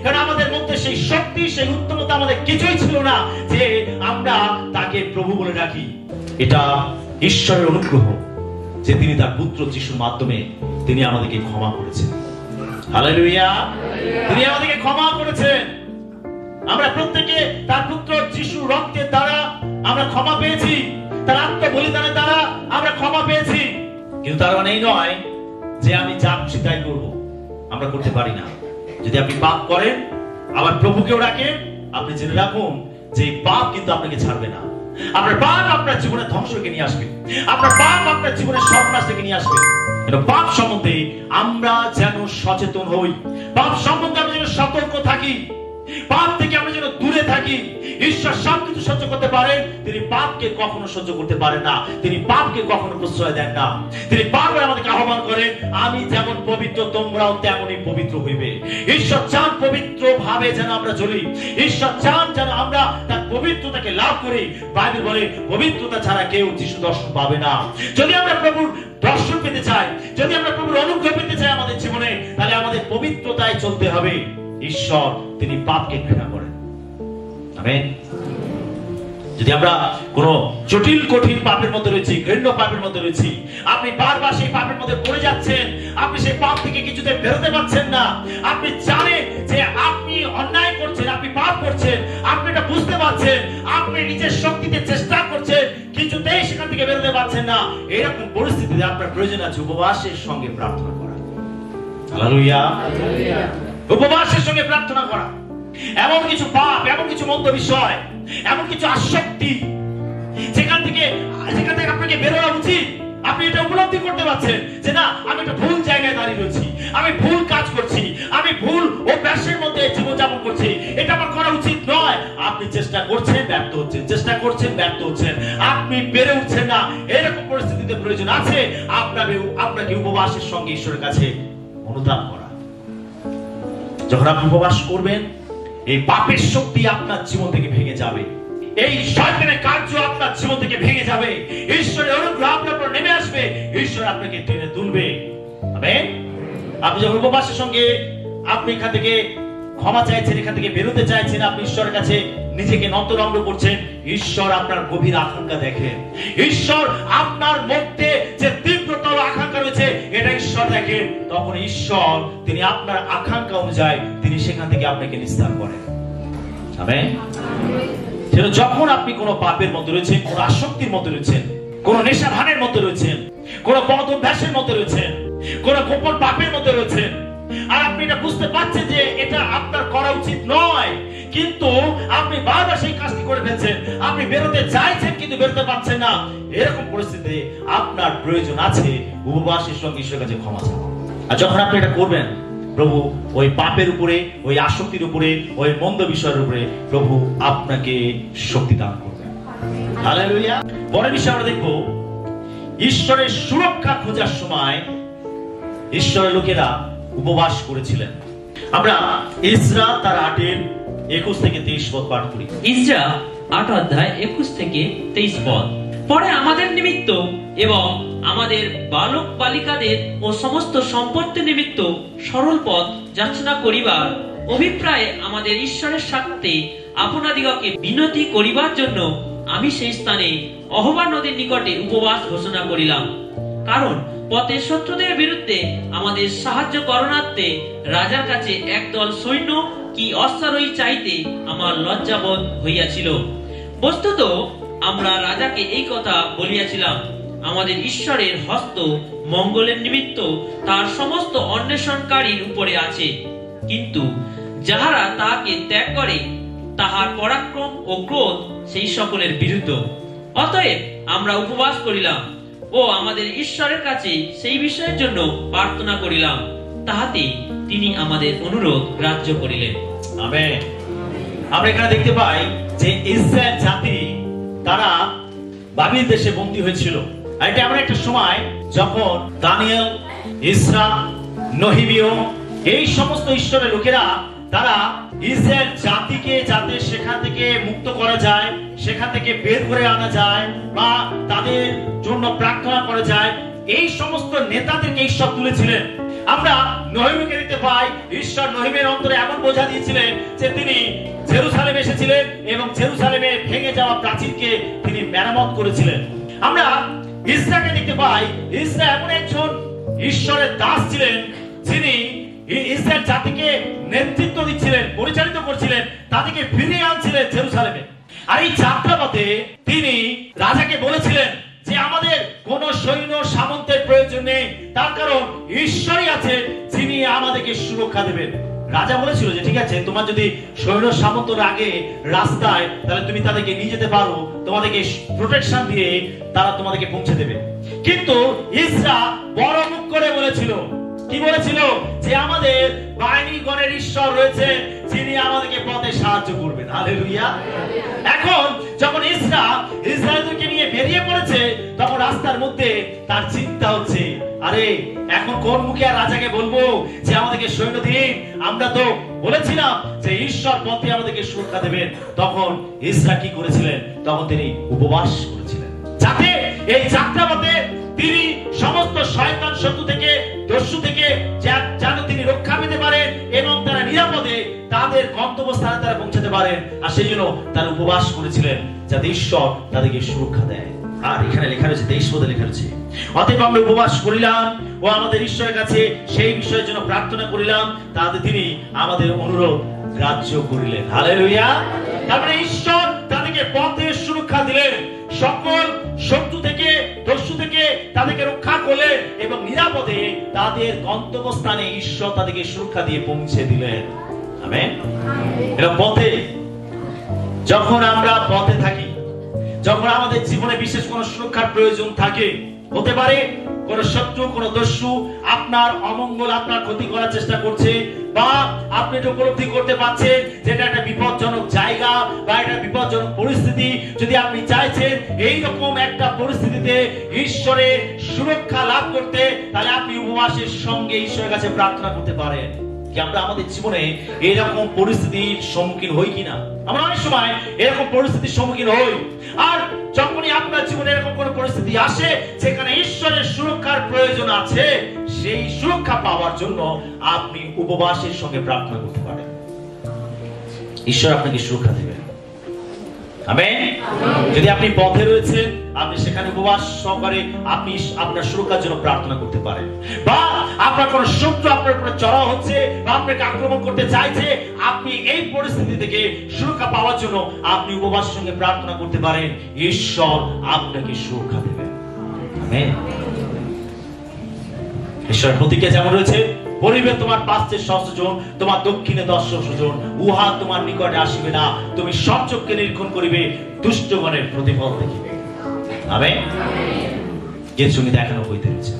কারণ আমাদের মধ্যে সেই শক্তি, সেই উত্তমতা আমাদের কিছুই ছিল না যে আমরা তাকে প্রভু বলে ডাকি। এটা ঈশ্বরের অনুগ্রহ যে তিনি তার পুত্র যিশুর মাধ্যমে তিনি আমাদেরকে ক্ষমা করেছেন। হালেলুয়া। তিনি আমাদেরকে ক্ষমা করেছেন। আমরা প্রত্যেকে তার পুত্র যিশুর রক্তের দ্বারা আমরা ক্ষমা পেয়েছি, তার আত্মবলিদানের দ্বারা আমরা ক্ষমা পেয়েছি। কিন্তু তার মানে এই নয় যে আমি যা খুশি তাই করবো, আমরা করতে পারি না। যদি আপনি পাপ করেন আবার প্রভুকেও রাখেন, আপনি জেনে রাখুন যে পাপ কিন্তু আপনাকে ছাড়বে না। আপনার পাপ আপনার জীবনে ধ্বংস থেকে নিয়ে আসবে, আপনার পাপ আপনার জীবনে সর্বনাশ থেকে নিয়ে আসবে। পাপ সম্বন্ধে আমরা যেন সচেতন হই, পাপ সম্বন্ধে আমরা যেন সতর্ক থাকি, পাপ থেকে আমরা যেন দূরে থাকি। ঈশ্বর সবকিছু সহ্য করতে পারেন, তিনি পাপকে কখনো সহ্য করতে পারেন না, তিনি পাপকে কখনো প্রশ্রয় দেন না। তিনি বারবার আমাদেরকে আহ্বান করেন, আমি যেমন পবিত্র তোমরাও তেমনই পবিত্র হইবে। ঈশ্বর চান পবিত্র ভাবে যেন আমরা চলি, ঈশ্বর চান যেন আমরা তার পবিত্রতাকে লাভ করি। বাইবেল বলে পবিত্রতা ছাড়া কেউ যিশু দর্শন পাবে না। যদি আমরা প্রভুর দর্শন পেতে চাই, যদি আমরা প্রভুর অনুগ্রহ পেতে চাই আমাদের জীবনে, তাহলে আমাদের পবিত্রতায় চলতে হবে। ঈশ্বর তিনি পাপকে ঘৃণা করেন। আমেন। যদি আমরা কোন জটিল কঠিন পাপের মধ্যে রয়েছি, ঘৃণ্য পাপের মধ্যে রয়েছি, আপনি বারবার সেই পাপের মধ্যে পড়ে যাচ্ছেন, আপনি সেই পাপ থেকে কিছুতে বেরোতে পারছেন না, আপনি জানেন যে আপনি অন্যায় করছেন, আপনি পাপ করছেন, আপনি এটা বুঝতে পারছেন, আপনি নিজের শক্তিতে চেষ্টা করছেন, কিছুতেই সেখান থেকে বেরোতে পারছেন না, এরকম পরিস্থিতিতে আপনার প্রয়োজন আছে উপবাসের সঙ্গে প্রার্থনা করা। হালেলুয়া। উপবাসের সঙ্গে প্রার্থনা করা। এমন কিছু পাপ, এমন কিছু মন্দ বিষয়, এমন কিছু আসক্তি যেখান থেকে আপনাকে বেরোনো উচিত। আপনি এটা উপলব্ধি করতে পারছেন যে না, আমি একটা ভুল জায়গায় দাঁড়িয়ে রয়েছি, আমি ভুল কাজ করছি, আমি ভুল অভ্যাসের মধ্যে জীবনযাপন করছি, এটা আমার করা উচিত নয়। আপনি চেষ্টা করছেন, ব্যর্থ হচ্ছেন, চেষ্টা করছেন, ব্যর্থ হচ্ছেন, আপনি বেড়ে উঠছেন না। এরকম পরিস্থিতিতে প্রয়োজন আছে আপনাকে উপবাসের সঙ্গে ঈশ্বরের কাছে অনুতাপ করা। যখন আপনি উপবাস করবেন, এই পাপের শক্তি আপনার জীবন থেকে ভেঙে যাবে, এই শয়তানের কার্য আপনার জীবন থেকে ভেঙে যাবে, ঈশ্বরের অনুগ্রহ আপনার উপর নেমে আসবে, ঈশ্বর আপনাকে টেনে তুলবে। আমেন। আপনি যখন উপবাসের সঙ্গে আপনি এখান থেকে ক্ষমা চাইছেন, এখান থেকে বেরোতে চাইছেন, আপনি ঈশ্বরের কাছে নিজেকে নতনম্র করছেন, ঈশ্বর আপনার গভীর আকাঙ্ক্ষা দেখেন, ঈশ্বর আপনার মধ্যে যে তীব্রতর আকাঙ্ক্ষা রয়েছে এটা ঈশ্বর দেখেন। তখন ঈশ্বর তিনি আপনার আকাঙ্ক্ষা অনুযায়ী তিনি সেখান থেকে আপনাকে নিস্তার করেন। আমেন। যখন আপনি কোন পাপের মধ্যে রয়েছেন, কোন আসক্তির মধ্যে রয়েছেন, কোন নেশাভানের মধ্যে রয়েছেন, কোন বদ অভ্যাসের মধ্যে রয়েছেন, কোন গোপন পাপের মধ্যে রয়েছেন, আর আপনি এটা বুঝতে পারছেন যে এটা আপনার করা উচিত নয়, কিন্তু আপনি বারবার সেই কাজটি করে ফেলছেন, আপনি বেরোতে চাইছেন কিন্তু বেরোতে পারছেন না, এরকম পরিস্থিতিতে আপনার প্রয়োজন আছে উপবাসের সঙ্গে ঈশ্বরের কাছে ক্ষমা চাওয়া। আর যখন আপনি এটা করবেন, প্রভু ওই পাপের উপরে, ওই আসক্তির উপরে, ওই মন্দ বিষয়ের উপরে প্রভু আপনাকে শক্তি দান করবেন। হালেলুয়া। পরের বিষয় আমরা দেখব, ঈশ্বরের সুরক্ষা খোঁজার সময় ঈশ্বরের লোকেরা উপবাস করেছিলেন। আমরা ইসরা তার 8-21 থেকে 23 পদ পাঠ করি। ইসরা 8 অধ্যায় 21 থেকে 23 পদ। পরে আমাদের নিমিত্ত এবং আমাদের বালক বালিকাদের ও সমস্ত সম্পত্তি নিমিত্ত সরল পথ যাচনা করিবার অভিপ্রায়ে আমাদের ঈশ্বরের সাক্ষাতে আপনাদিগকে বিনতি করিবার জন্য আমি সেই স্থানে অহবা নদীর নিকটে উপবাস ঘোষণা করিলাম। কারণ পথে শত্রুদের বিরুদ্ধে আমাদের সাহায্য করণার্থে রাজার কাছে একদল সৈন্য কি অশ্বারোহী চাইতে আমার লজ্জাবোধ হইয়াছিল। বস্তুত আমরা রাজাকে এই কথা বলিয়াছিলাম, আমাদের ঈশ্বরের হস্ত মঙ্গলের নিমিত্ত তার সমস্ত অন্বেষণকারীর উপরে আছে, কিন্তু যাহারা তাহাকে ত্যাগ করে তাহার পরাক্রম ও ক্রোধ সেই সকলের বিরুদ্ধ। অতএব আমরা উপবাস করিলাম ও আমাদের ঈশ্বরের কাছে সেই বিষয়ের জন্য প্রার্থনা করিলাম, তাহাতে তিনি আমাদের অনুরোধ গ্রাহ্য করিলেন। আমেন। আমরা এখানে দেখতে পাই যে ইসরায়েল জাতি তারা বাবিল দেশে বন্দী হয়েছিল। আর এটা এমন একটা সময় যখন দানিয়েল, ইসরা, নহিমীয় এই সমস্ত ঈশ্বরের লোকেরা তারা ইসরায়েল জাতিকে যাতে সেখান থেকে মুক্ত করা যায়, সেখান থেকে বের করে আনা যায় বা তাদের জন্য প্রার্থনা করা যায়, এই সমস্ত নেতাদেরকে ঈশ্বর তুলেছিলেন। আমরা নহিমীকে দেখতে পাই, ঈশ্বর নহিমের অন্তরে এমন বোঝা দিয়েছিলেন যে তিনি জেরুসালেমে এসেছিলেন এবং জেরুসালেমে ভেঙে যাওয়া প্রাচীরকে তিনি মেরামত করেছিলেন। আমরা ইসরাকে দেখতে পাই, ইসরা এমন একজন ঈশ্বরের দাস ছিলেন যিনি ইসরায়েল জাতিকে নেতৃত্ব দিচ্ছিলেন, পরিচালিত করছিলেন, তাদেরকে ফিরিয়ে আনছিলেন জেরুসালেমে। আর এই যাত্রাপথে তিনি রাজাকে বলেছিলেন যে আমাদের কোন সৈন্য সামন্তের প্রয়োজন নেই, তার কারণ ঈশ্বরই আছে যিনি আমাদেরকে সুরক্ষা দেবেন। রাজা বলেছিল যে ঠিক আছে, তোমার যদি সৈন্য সামন্ত লাগে রাস্তায়, তাহলে তুমি তাদেরকে নিয়ে যেতে পারো, তোমাদেরকে প্রোটেকশন দিয়ে তারা তোমাদেরকে পৌঁছে দেবে। কিন্তু ইসরা বড় মুখ করে বলেছিল, কি বলেছিল? যে আমাদের বাহিনীগণের ঈশ্বর রয়েছে, যিনি আমাদেরকে পথে সাহায্য করবেন। হালেলুয়া। এখন যখন ইসরায়েলকে নিয়ে বেরিয়ে পড়েছে, তখন রাস্তার মধ্যে তার চিন্তা হচ্ছে, আরে এখন কোন মুখে আর রাজাকে বলবো যে আমাদেরকে সৈন্য দিন? আমরা তো বলেছিলাম যে ঈশ্বর পথে আমাদেরকে সুরক্ষা দেবেন। তখন ইসরা কি করেছিলেন? তখন তিনি উপবাস করেছিলেন, যাতে এই যাত্রাপথে তিনি সমস্ত শয়তান শত্রু থেকে, দস্যু থেকে যেন তিনি রক্ষা পেতে পারেন এবং তারা নিরাপদে তাদের গন্তব্যস্থানে তারা পৌঁছাতে পারেন। আর সেই জন্য তারা উপবাস করেছিলেন, যাতে ঈশ্বর তাদেরকে সুরক্ষা দেয়। আর এখানে লেখা রয়েছে, 23 পদে লেখা রয়েছে, অতএব আমরা উপবাস করিলাম ও আমাদের ঈশ্বরের কাছে সেই বিষয়ের জন্য প্রার্থনা করিলাম, তাতে তিনি আমাদের অনুরোধ গ্রাহ্য করিলেন। হালেলুয়া। তারপরে ঈশ্বর তাদেরকে পথে সুরক্ষা দিলেন, সকল শত্রু থেকে, দস্যু থেকে তাদেরকে রক্ষা করলেন এবং নিরাপদে তাদের গন্তব্যস্থানে ঈশ্বর তাদেরকে সুরক্ষা দিয়ে পৌঁছে দিলেন। আমেন। এরকম পথে যখন আমরা পথে থাকি, যখন আমাদের জীবনে বিশেষ কোনো সুরক্ষার প্রয়োজন থাকে, হতে পারে কোন শত্রু, কোন দস্যু আপনার অমঙ্গল, আপনার ক্ষতি করার চেষ্টা করছে, বা আপনি এটা উপলব্ধি করতে পারছেন যেটা একটা বিপজ্জনক জায়গা বা একটা বিপজ্জনক পরিস্থিতি। যদি আপনি চাইছেন এইরকম একটা পরিস্থিতিতে ঈশ্বরের সুরক্ষা লাভ করতে, তাহলে আপনি উপবাসের সঙ্গে ঈশ্বরের কাছে প্রার্থনা করতে পারেন। কি আমরা আমাদের জীবনে এরকম পরিস্থিতির সম্মুখীন হই কিনা? আমরা অনেক সময় এরকম পরিস্থিতির সম্মুখীন হই। আর যখনই আপনার জীবনে এরকম কোন পরিস্থিতি আসে যেখানে ঈশ্বরের সুরক্ষার প্রয়োজন আছে, সেই সুরক্ষা পাওয়ার জন্য আপনি উপবাসের সঙ্গে প্রার্থনা করতে পারেন। ঈশ্বর আপনাকে সুরক্ষা দেবেন। আমেন। যদি আপনি পথে রয়েছেন, আপনি সেখানে উপবাস সহকারে আপনি আপনার সুরক্ষার জন্য প্রার্থনা করতে পারেন। বা আপনার কোন শত্রু আপনার উপরে চড়াও হচ্ছে বা আপনাকে আক্রমণ করতে চাইছে, আপনি এই পরিস্থিতি থেকে সুরক্ষা পাওয়ার জন্য আপনি উপবাসের সঙ্গে প্রার্থনা করতে পারেন। ঈশ্বর আপনাকে সুরক্ষা দেবেন। আমেন। ঈশ্বরের প্রতিজ্ঞা যেমন রয়েছে, বলিবে তোমার পার্শ্বে 100 জন, তোমার দক্ষিণে 10 জন, উহা তোমার নিকটে আসিবে না। তুমি সচক্ষে নিরীক্ষণ করিবে, দুষ্টগণের প্রতিফল দেখিবে। আমেন। যিশু দেখানো হইতে রয়েছে,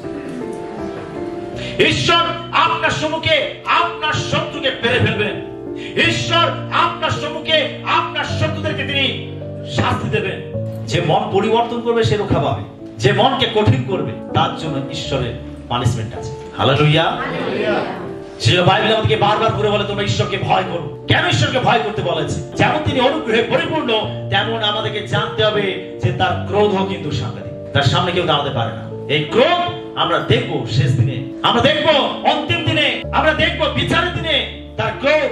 ঈশ্বর আপনার সম্মুখে আপনার শত্রুকে পেরে ফেলবেন। ঈশ্বর আপনার সম্মুখে আপনার শত্রুদেরকে তিনি শাস্তি দেবেন। যে মন পরিবর্তন করবে সে রক্ষা পাবে, যে মনকে কঠিন করবে তার জন্য ঈশ্বরের পানিশমেন্ট আছে। হালেলুয়া। সেজন্য বাইবেল আমাদেরকে বারবার করে বলে তোমরা ঈশ্বরকে ভয় করো। কেন ঈশ্বরকে ভয় করতে বলেছে? যেমন তিনি অনুগ্রহে পরিপূর্ণ, তেমন আমাদেরকে জানতে হবে যে তার ক্রোধ কিন্তু সাংঘাতিক, তার সামনে কেউ দাঁড়াতে পারে না। এই ক্রোধ আমরা দেখবো শেষ দিনে, আমরা দেখবো অন্তিম দিনে, আমরা দেখবো বিচারের দিনে তার ক্রোধ।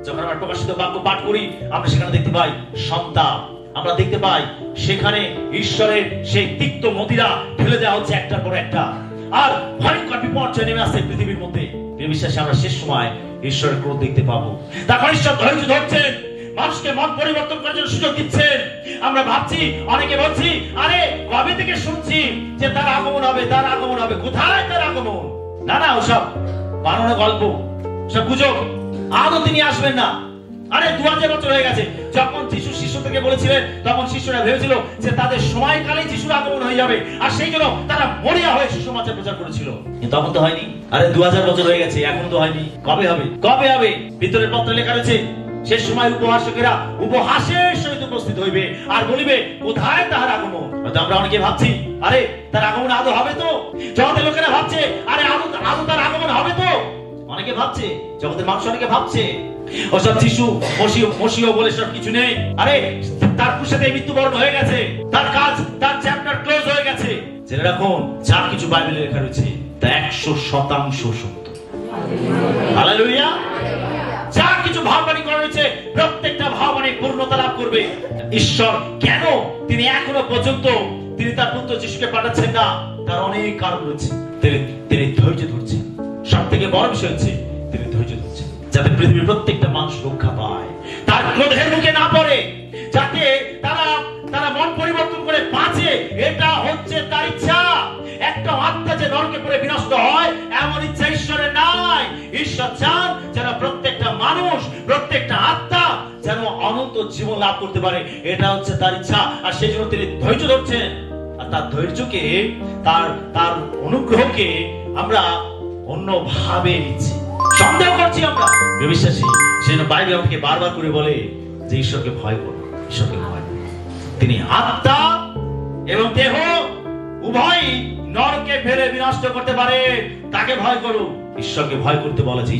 যখন আমরা প্রকাশিত বাক্য পাঠ করি, আমরা সেখানে দেখতে পাই সন্তাপ, আমরা দেখতে পাই সেখানে ঈশ্বরের সেই তিক্ত মদিরা ঢেলে দেওয়া হচ্ছে একটার পর একটা, আর ভয়ঙ্কর বিপর্যয় নেমে আসছে পৃথিবীর মধ্যে। বিশ্বাসে আমরা শেষ সময় ঈশ্বরের ক্রোধ দেখতে পাবো। তারপর ঈশ্বর ধৈর্য ধরছেন, মানুষকে মন পরিবর্তন করার জন্য সুযোগ দিচ্ছেন। আমরা ভাবছি, অনেকে বলছি, আরে কবে থেকে শুনছি যে তার আগমন হবে, তার আগমন হবে। কোথায় তার আগমন? না না, ওসব বানানো গল্প, সব গুজব। আদৌ তিনি আসবেন না। আরে 2000 বছর হয়ে গেছে। যখন যিশু শিষ্যদেরকে বলেছিলেন, তখন শিষ্যরা ভেবেছিল যে তাদের সময়কালে যিশুর আগমন হয়ে যাবে, আর সেই জন্য তারা মরিয়া হয়ে সুসমাচার প্রচার করেছিল। কিন্তু তখন তো হয়নি। আরে 2000 বছর হয়ে গেছে, এখন তো হয়নি। কবে হবে? কবে হবে? ভিতরের পত্রে লেখা রয়েছে, শেষ সময় উপহাসকেরা উপহাসের সহিত উপস্থিত হইবে আর বলিবে কোথায় তাহার আগমন। হয়তো আমরা অনেকে ভাবছি, আরে তার আগমন আদৌ হবে তো? জগতের লোকেরা ভাবছে, আরে আদৌ তার আগমন হবে তো? অনেকে ভাবছে, জগতের মানুষ অনেকে ভাবছে ওসব যিশু মসিহ বলে সব কিছু নেই। আরে তার কুশাতে মৃত্যুবরণ হয়ে গেছে, তার কাজ, তার চ্যাপ্টার ক্লোজ হয়ে গেছে। জেনে রাখুন, যা কিছু বাইবেলে লেখা রয়েছে তা 100% সত্য। হালেলুয়া। যা কিছু ভাববাণী করা রয়েছে, প্রত্যেকটা ভাববাণী পূর্ণতা লাভ করবে। ঈশ্বর কেন তিনি এখনো পর্যন্ত তিনি তার পুত্র যিশুকে পাঠাচ্ছেন না, তার অনেক কারণ রয়েছে। তিনি ধৈর্য ধরছেন। সব থেকে বড় বিষয় হচ্ছে তিনি ধৈর্য ধরছেন, যাতে পৃথিবীর প্রত্যেকটা মানুষ রক্ষা পায়, তার ক্রোধের মুখে না পড়ে, যাতে তারা মন পরিবর্তন করে বাঁচে। এটা হচ্ছে তার ইচ্ছা। একটা আত্মা যে নরকে পড়ে বিনষ্ট হয়, এমন ইচ্ছা ঈশ্বরের নাই। ঈশ্বর চান যেন প্রত্যেকটা মানুষ, প্রত্যেকটা আত্মা যেন অনন্ত জীবন লাভ করতে পারে। এটা হচ্ছে তার ইচ্ছা, আর সেই জন্য তিনি ধৈর্য ধরছেন। আর তার ধৈর্যকে, তার তার অনুগ্রহকে আমরা অন্যভাবে নিচ্ছি, সন্দেহ করছি আমরা। বিশ্বাসী সেজন্য বাইবেল আমাকে বারবার করে বলে যে ঈশ্বরকে ভয় করো, ঈশ্বরকে ভয় করো। তিনি আত্মা এবং দেহ উভয় নরকে ফেলে বিনষ্ট করতে পারে, তাকে ভয় করো। ঈশ্বরকে ভয় করতে বলা যে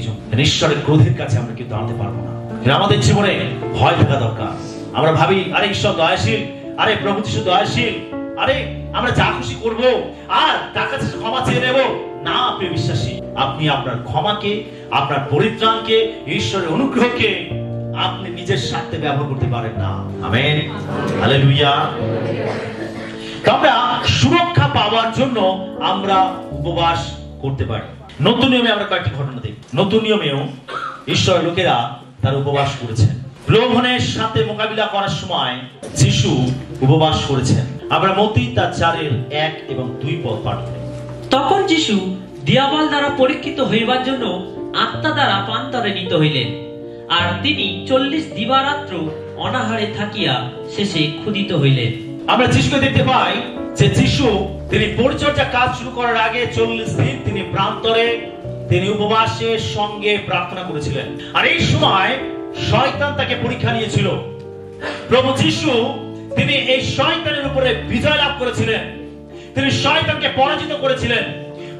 ঈশ্বরের ক্রোধের কাছে আমরা কিন্তু দাঁড়াতে পারবো না। আমাদের জীবনে ভয় থাকা দরকার। আমরা ভাবি আরে ঈশ্বর দয়াশীল, আরে প্রভু যিশু দয়াশীল, আরে আমরা যা খুশি করবো আর তার কাছে ক্ষমা চেয়ে নেব। না প্রিয় বিশ্বাসী, আপনি আপনার ক্ষমাকে, আপনার পরিত্রাণকে, ঈশ্বরের অনুগ্রহকে আপনি নিজের স্বার্থে ব্যবহার করতে পারেন না। Amen, hallelujah. আমরা সুরক্ষা পাওয়ার জন্য আমরা উপবাস করতে পারি। নতুন নিয়মে আমরা কয়েকটি ঘটনা দেখি। নতুন নিয়মেও ঈশ্বরের লোকেরা তার উপবাস করেছেন। প্রলোভনের সাথে মোকাবিলা করার সময় যিশু উপবাস করেছেন। আমরা মত্তী তার 4:1 এবং 2 পদ পাঠ করি। তখন যিশু দিয়াবল দ্বারা পরীক্ষিত হইবার জন্য আত্মা দ্বারা প্রান্তরে নিত হইলেন, আর তিনি 40 দিবারাত্র অনাহারে থাকিয়া শেষে ক্ষুধিত হইলেন। আমরা যিশুকে দেখতে পাই যে যিশু তিনি পরিচর্যা কাজ শুরু করার আগে 40 দিন তিনি প্রান্তরে, তিনি উপবাসের সঙ্গে প্রার্থনা করেছিলেন। আর এই সময় শয়তান তাকে পরীক্ষা নিয়েছিল। প্রভু যিশু তিনি এই শয়তানের উপরে বিজয় লাভ করেছিলেন, তিনি শয়তানকে পরাজিত করেছিলেন।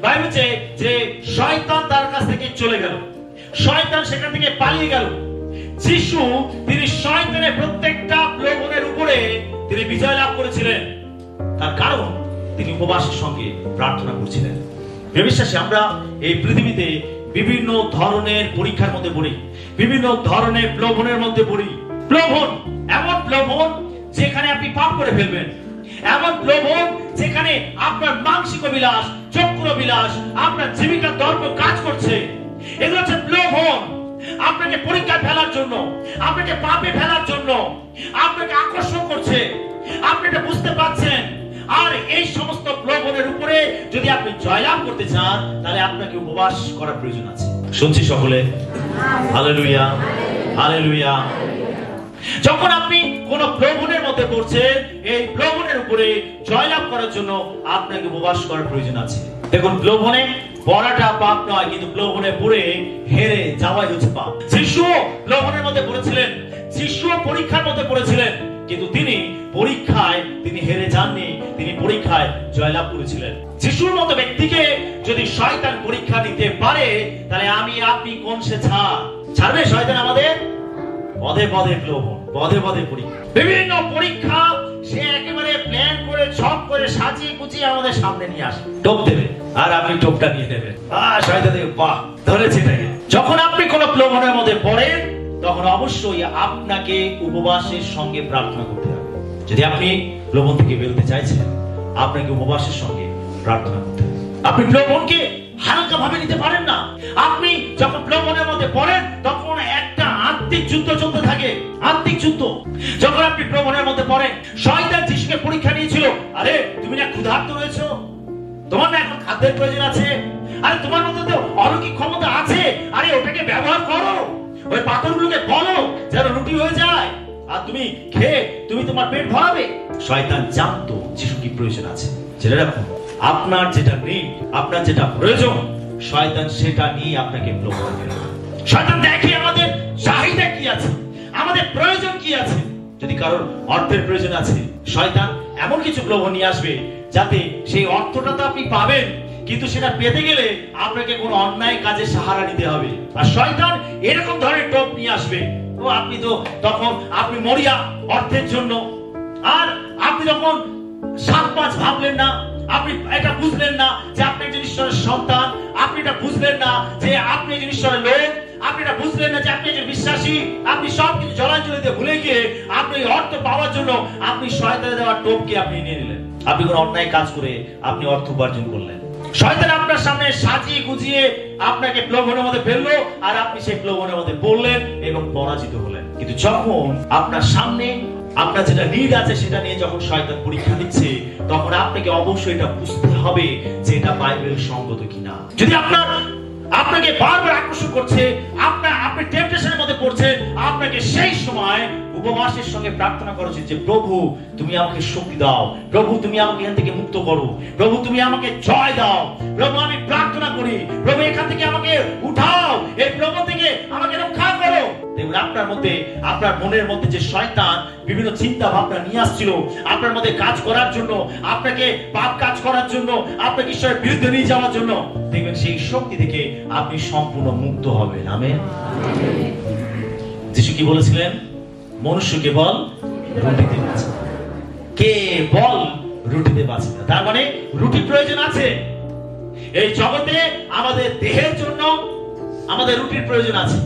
বাইবেল বলছে যে শয়তান তার কাছ থেকে চলে গেল, শয়তান সেখান থেকে পালিয়ে গেল। যিশু তিনি শয়তানের প্রত্যেকটা প্রলোভনের উপরে তিনি বিজয় লাভ করেছিলেন। তার কারণ তিনি উপবাসের সঙ্গে প্রার্থনা করছিলেন। বিশ্বাসী আমরা এই পৃথিবীতে বিভিন্ন ধরনের পরীক্ষার মধ্যে পড়ি, বিভিন্ন ধরনের প্রলোভনের মধ্যে পড়ি। প্রলোভন, এমন প্রলোভন যেখানে আপনি পাপ করে ফেলবেন, এমন প্রলোভন যেখানে আপনার মানসিক বিলাস, চক্র বিলাস, আপনার জীবিকার দর্প কাজ করছে। এগুলো হচ্ছে প্রলোভন, আপনাকে পরীক্ষায় ফেলার জন্য, আপনাকে পাপে ফেলার জন্য, আপনাকে আকর্ষণ করছে। আপনি এটা বুঝতে পারছেন। আর এই সমস্ত প্রলোভনের উপরে যদি আপনি জয়লাভ করতে চান, তাহলে আপনাকে উপবাস করার প্রয়োজন আছে। শুনছি সকলে? Hallelujah, hallelujah. যখন আপনি কোন প্রলোভনের মধ্যে পড়ছেন, এই প্রলোভনের উপরে জয়লাভ করার জন্য আপনাকে উপবাস করার প্রয়োজন আছে। দেখুন, প্রলোভনে পড়াটা পাপ নয়, কিন্তু প্রলোভনে পড়ে হেরে যাওয়াই হচ্ছে পাপ। যিশু প্রলোভনের মধ্যে পড়েছিলেন, যিশু পরীক্ষার মধ্যে পড়েছিলেন, কিন্তু তিনি পরীক্ষায় তিনি হেরে যাননি, তিনি পরীক্ষায় জয়লাভ করেছিলেন। যিশুর মতো ব্যক্তিকে যদি শয়তান পরীক্ষা নিতে পারে, তাহলে আমি আপনি কোন সে ছাড়বে শয়তান আমাদের? পদে পদে প্রলোভন, পদে পদে পরীক্ষা, বিভিন্ন পরীক্ষা সে একেবারে প্ল্যান করে, ছক করে, সাজিয়ে গুছিয়ে আমাদের সামনে নিয়ে আসে, টোপ দেবে, আর আপনি টোপটা নিয়ে নেবেন। শয়তান দেখে বাহ ধরেছে তাকে। যখন আপনি কোন প্রলোভনের মধ্যে পড়েন, তখন অবশ্যই আপনাকে উপবাসের সঙ্গে প্রার্থনা করতে হবে। যদি আপনি প্রলোভন থেকে বেরোতে চাইছেন, আপনাকে উপবাসের সঙ্গে প্রার্থনা করতে হবে। আপনি প্রলোভনকে হালকা ভাবে নিতে পারেন না। আপনি যখন প্রলোভনের মধ্যে পড়েন, তখন একটা আত্মিক যুদ্ধ চলতে থাকে, আত্মিক যুদ্ধ। যখন আপনি প্রলোভনের মধ্যে পড়েন, শয়তান যিশুকে পরীক্ষা নিয়েছিল, আরে তুমি না ক্ষুধার্ত রয়েছো, তোমার না এখন খাদ্যের প্রয়োজন আছে, আরে তোমার মধ্যে তো অলৌকিক ক্ষমতা আছে, আরে ওটাকে ব্যবহার করো, ওই পাথরগুলোকে বলো যেন রুটি হয়ে যায়, আর তুমি খেয়ে তুমি তোমার পেট ভরাবে। শয়তান জানতো যিশু কি প্রয়োজন আছে। জেনে রাখুন, আপনার যেটা নেই, আপনার যেটা প্রয়োজন, শয়তান সেটা নিয়ে আপনাকে প্রলোভন দেবে। শয়তান দেখে আমাদের চাহিদা কি আছে, আমাদের প্রয়োজন কি আছে। যদি কারোর অর্থের প্রয়োজন আছে, শয়তান এমন কিছু প্রলোভন নিয়ে আসবে যাতে সেই অর্থটা তো আপনি পাবেন, কিন্তু সেটা পেতে গেলে আপনাকে কোন অন্যায় কাজে সাহারা নিতে হবে। আর শয়তান এরকম ধরনের টোপ নিয়ে আসবে, তো আপনি তো তখন আপনি মরিয়া অর্থের জন্য। আর আপনি যখন 7-5 ভাবলেন না, আপনি এটা বুঝলেন না যে আপনি একজন ঈশ্বরের সন্তান, আপনি এটা বুঝলেন না যে আপনি একজন ঈশ্বরের লোক, আপনি এটা বুঝলেন না যে আপনি একজন বিশ্বাসী, আপনি সবকিছু জলাঞ্জলি দিয়ে ভুলে গিয়ে আপনি অর্থ পাওয়ার জন্য আপনি শয়তানের দেওয়া টোপকে আপনি নিয়ে নিলেন। আপনি কোন অন্যায় কাজ করে আপনি অর্থ উপার্জন করলেন। শয়তান আপনার সামনে সাজিয়ে গুজিয়ে আপনাকে প্রলোভনের মধ্যে ফেললো, আর আপনি সেই প্রলোভনের মধ্যে পড়লেন এবং পরাজিত হলেন। কিন্তু যখন আপনার সামনে আপনার যেটা নিড আছে সেটা নিয়ে যখন শয়তান পরীক্ষা নিচ্ছে, তখন আপনাকে অবশ্যই এটা বুঝতে হবে যে এটা বাইবেল সঙ্গত কিনা। যদি আপনাকে বারবার আকর্ষণ করছে, আপনি টেম্পটেশনের মধ্যে পড়ছেন, আপনাকে সেই সময় উপবাসের সঙ্গে প্রার্থনা করা উচিত যে প্রভু তুমি আমাকে শক্তি দাও, প্রভু তুমি আমাকে এখান থেকে মুক্ত করো, প্রভু তুমি আমাকে জয় দাও, প্রভু আমি প্রার্থনা করি, প্রভু এখান থেকে আমাকে উঠাও, এই প্রভু থেকে আমাকে রক্ষা করো। দেখুন আপনার মধ্যে, আপনার মনের মধ্যে যে শয়তান বিভিন্ন চিন্তা ভাবনা নিয়ে আসছিল আপনার মধ্যে কাজ করার জন্য, আপনাকে পাপ কাজ করার জন্য, আপনাকে ঈশ্বরের বিরুদ্ধে নিয়ে যাওয়ার জন্য, দেখবেন সেই শক্তি থেকে আপনি সম্পূর্ণ মুক্ত হবেন। আমেন। যিশু কি বলেছিলেন? মনুষ্য কেবল রুটিতে বাঁচে, কেবল রুটিতে বাঁচে না। তার মানে রুটির প্রয়োজন আছে এই জগতে, আমাদের দেহের জন্য আমাদের রুটির প্রয়োজন আছে,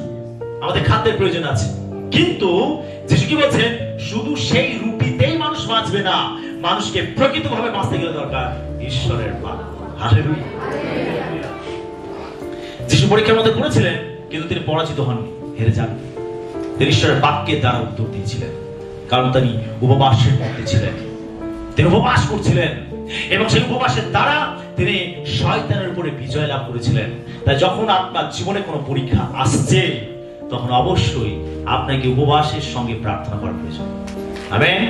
আমাদের খাদ্যের প্রয়োজন আছে। কিন্তু যিশু কি বলছেন? শুধু সেই রুটিতেই মানুষ বাঁচবে না, মানুষকে প্রকৃতভাবে বাঁচতে গেলে দরকার ঈশ্বরের বাক্য। হালেলুয়া। যিশু পরীক্ষার মধ্যে পড়েছিলেন, কিন্তু তিনি পরাজিত হননি, হেরে যান। তিনি ঈশ্বরের বাক্যের দ্বারা উত্তর দিয়েছিলেন, কারণ তিনি উপবাসের মধ্যে ছিলেন, তিনি উপবাস করছিলেন এবং সেই উপবাসের দ্বারা তিনি শয়তানের উপরে বিজয় লাভ করেছিলেন। তাই যখন আপনার জীবনে কোনো পরীক্ষা আসছে, তখন অবশ্যই আপনাকে উপবাসের সঙ্গে প্রার্থনা করা প্রয়োজন। আমেন।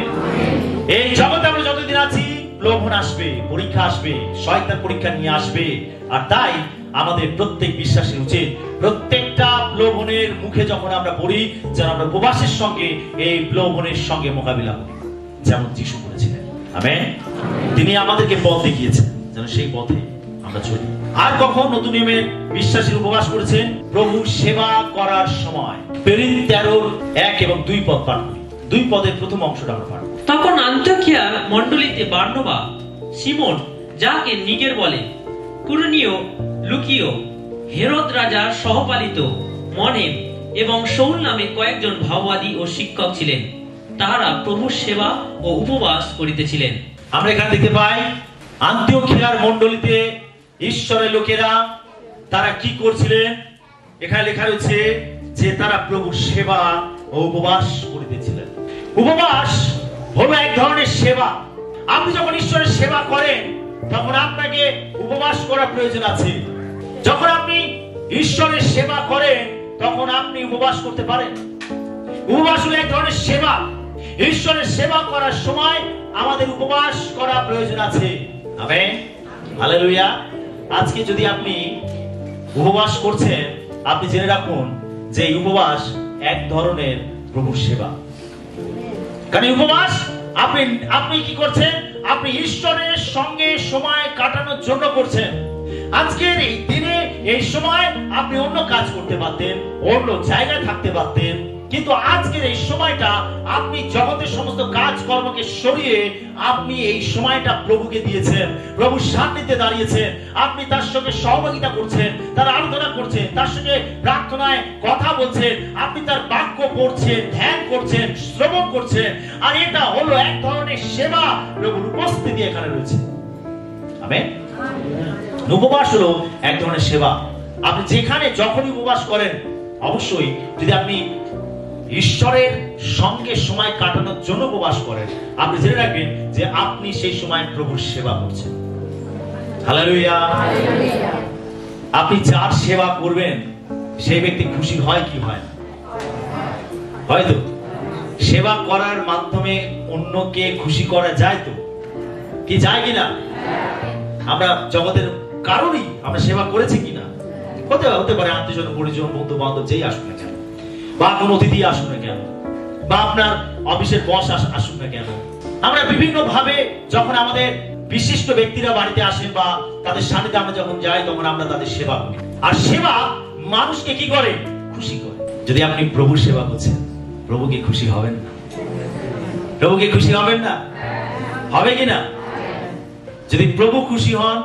এই জগতে আমরা যতদিন আছি প্রলোভন আসবে, পরীক্ষা আসবে, শয়তান পরীক্ষা নিয়ে আসবে। আর তাই আমাদের প্রত্যেক বিশ্বাসী উচিত প্রত্যেকটা প্রলোভনের মুখে যখন আমরা পড়ি, যেন আমরা উপবাসের সঙ্গে এই প্রলোভনের সঙ্গে মোকাবিলা করি, যেমন যিশু করেছিলেন। আমেন। তিনি আমাদেরকে পথ দেখিয়েছেন, যেন সেই পথে আমরা চলি। আর কখন নতুন নিয়মে বিশ্বাসী উপবাস করেছেন? প্রভু সেবা করার সময়। প্রেরিত 13:1 এবং 2 পদ পাঠ করি। 2 পদের প্রথম অংশটা আমরা পাঠ করি। তখন আন্তিওখিয়ার মণ্ডলীতে বারনবা, সিমোন যাকে নিগের বলে, কুরনীয়, লুকিও, হেরোদ রাজার সহপালিত মনেম এবং শৌল নামে কয়েকজন ভাববাদী ও শিক্ষক ছিলেন। তাহারা প্রভুর সেবা ও উপবাস করিতেছিলেন। আমরা এখানে দেখতে পাই আন্তিওখিয়ার মণ্ডলীতে ঈশ্বরের লোকেরা তারা কি করছিলেন? এখানে লেখা রয়েছে যে তারা প্রভুর সেবা ও উপবাস করিতেছিলেন। উপবাস হলো এক ধরনের সেবা। আপনি যখন ঈশ্বরের সেবা করেন, তখন আপনাকে উপবাস করার প্রয়োজন আছে। যখন আপনি ঈশ্বরের সেবা করেন, তখন আপনি উপবাস করতে পারেন। উপবাস হলো এক ধরনের সেবা। ঈশ্বরের সেবা করার সময় আমাদের উপবাস করা প্রয়োজন আছে। আমেন। হালেলুয়া। আজকে যদি আপনি উপবাস করছেন, আপনি জেনে রাখুন যে এই উপবাস এক ধরনের প্রভুর সেবা। কারণ উপবাস আপনি কি করছেন? আপনি ঈশ্বরের সঙ্গে সময় কাটানোর জন্য করছেন। আজকের এই দিনে এই সময় আপনি অন্য কাজ করতে পারতেন, অন্য জায়গায় থাকতে পারতেন, কিন্তু আজকের এই সময়টা আপনি জগতের সমস্ত কাজ কর্মকে সরিয়ে আপনি এই সময়টা প্রভুকে দিয়েছেন, প্রভুর সান্নিধ্যে দাঁড়িয়েছেন। আপনি তার সঙ্গে সহযোগিতা করছেন, তার আরাধনা করছেন, তার সঙ্গে প্রার্থনায় কথা বলছেন, আপনি তার বাক্য পড়ছেন, ধ্যান করছেন, শ্রবণ করছেন। আর এটা হলো এক ধরনের সেবা, প্রভুর উপস্থিতি এখানে রয়েছে। আমেন। উপবাস হলো এক ধরনের সেবা। আপনি যেখানে যখনই উপবাস করেন, অবশ্যই যদি আপনি ঈশ্বরের সঙ্গে সময় কাটানোর জন্য উপবাস করেন, আপনি জেনে রাখবেন যে আপনি সেই সময় প্রভুর সেবা করছেন। হালেলুয়া। আপনি যার সেবা করবেন, সেই ব্যক্তি খুশি হয় কি হয় না? হয়তো সেবা করার মাধ্যমে অন্যকে খুশি করা যায়, তো কি যায় কিনা? আমরা জগতের কারণই আমরা সেবা করেছি কিনা? হতে পারে আত্মীয় পরিজন, বন্ধু বান্ধব যেই আসুন না কেন, বা কোন অতিথি আসুন না কেন, বা আপনার অফিসের বস আসুন না কেন, আমরা বিভিন্ন ভাবে যখন আমাদের বিশিষ্ট ব্যক্তিরা বাড়িতে আসেন বা তাদের সান্নিধ্যে আমরা যখন যাই, তখন আমরা তাদের সেবা করি। আর সেবা মানুষকে কি করে? খুশি করে। যদি আপনি প্রভুর সেবা করছেন, প্রভুকে খুশি হবেন না? প্রভুকে খুশি হবেন না? হবে কিনা? যদি প্রভু খুশি হন,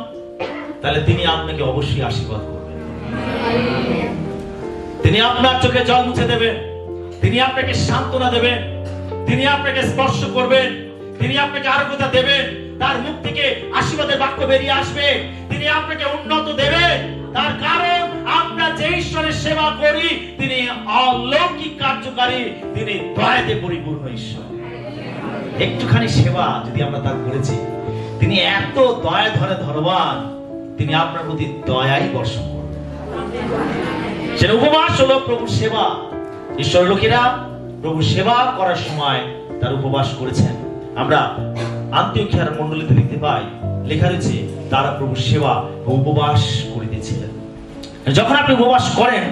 তাহলে তিনি আপনাকে অবশ্যই আশীর্বাদ করবেন। তিনি আপনার চোখে জল মুছে দেবেন, তিনি আপনাকে সান্ত্বনা দেবেন, তিনি আপনাকে স্পর্শ করবেন, তিনি আপনাকে আরোগ্যতা দেবেন, তার মুখ থেকে আশীর্বাদের বাক্য বেরিয়ে আসবে, তিনি আপনাকে উন্নত দেবেন। তার কারণ আমরা যে ঈশ্বরের সেবা করি, তিনি অলৌকিক কার্যকারী, তিনি দয়াতে পরিপূর্ণ ঈশ্বর। একটুখানি সেবা যদি আমরা তার করেছি, তিনি এত দয়া ধরে ধরবান, তিনি আপনার প্রতি দয়াই বর্ষণ করবেন। সেটা উপবাস হলো প্রভুর সেবা। ঈশ্বরের লোকেরা প্রভু সেবা করার সময় তার উপবাস করেছেন। আমরা আন্তিওখিয়ার মণ্ডলীতে দেখতে পাই, লেখা রয়েছে তারা প্রভু সেবা ও উপবাস করিতেছিলেন। যখন আপনি উপবাস করেন,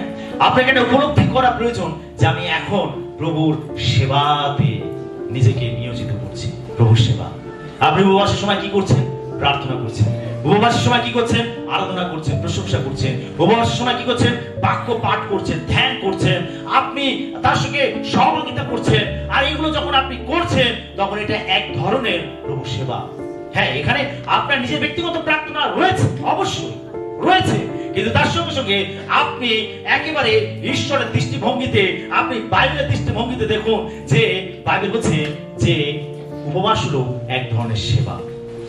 আপনাকে এটা উপলব্ধি করা প্রয়োজন যে আমি এখন প্রভুর সেবাতে নিজেকে নিয়োজিত করছি। প্রভুর সেবা। আপনি উপবাসের সময় কি করছেন? প্রার্থনা করছেন। উপবাসের সময় কি করছেন? আরাধনা করছেন, প্রশংসা করছেন। উপবাসের সময় কি করছেন? বাক্য পাঠ করছেন, ধ্যান করছেন, আপনি তার সঙ্গে সহযোগিতা করছেন। আর এগুলো যখন আপনি করছেন, তখন এটা এক ধরনের প্রভু সেবা। হ্যাঁ, এখানে আপনার নিজের ব্যক্তিগত প্রার্থনা রয়েছে, অবশ্যই রয়েছে, কিন্তু তার সঙ্গে সঙ্গে আপনি একেবারে ঈশ্বরের দৃষ্টিভঙ্গিতে, আপনি বাইবেলের দৃষ্টিভঙ্গিতে দেখুন যে বাইবেল বলছে যে উপবাস হলো এক ধরনের সেবা।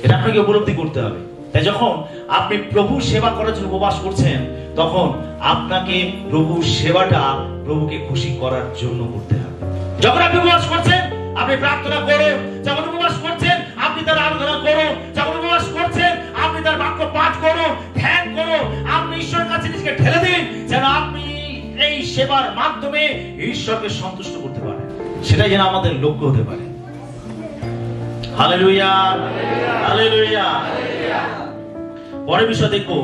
এটা আপনাকে উপলব্ধি করতে হবে। তাই যখন আপনি প্রভু সেবা করার জন্য উপবাস করছেন, তখন আপনাকে প্রভু সেবাটা প্রভুকে খুশি করার জন্য করতে হবে। যখন আপনি উপবাস করছেন, আপনি প্রার্থনা করুন। যখন উপবাস করছেন, আপনি তার আরাধনা করুন। যখন উপবাস করছেন, আপনি তার বাক্য পাঠ করুন, ধ্যান করুন। আপনি ঈশ্বরের কাছে নিজেকে ঢেলে দিন, যেন আপনি এই সেবার মাধ্যমে ঈশ্বরকে সন্তুষ্ট করতে পারেন। সেটাই যেন আমাদের লক্ষ্য হতে পারে। Hallelujah, hallelujah. পরের বিষয় দেখো,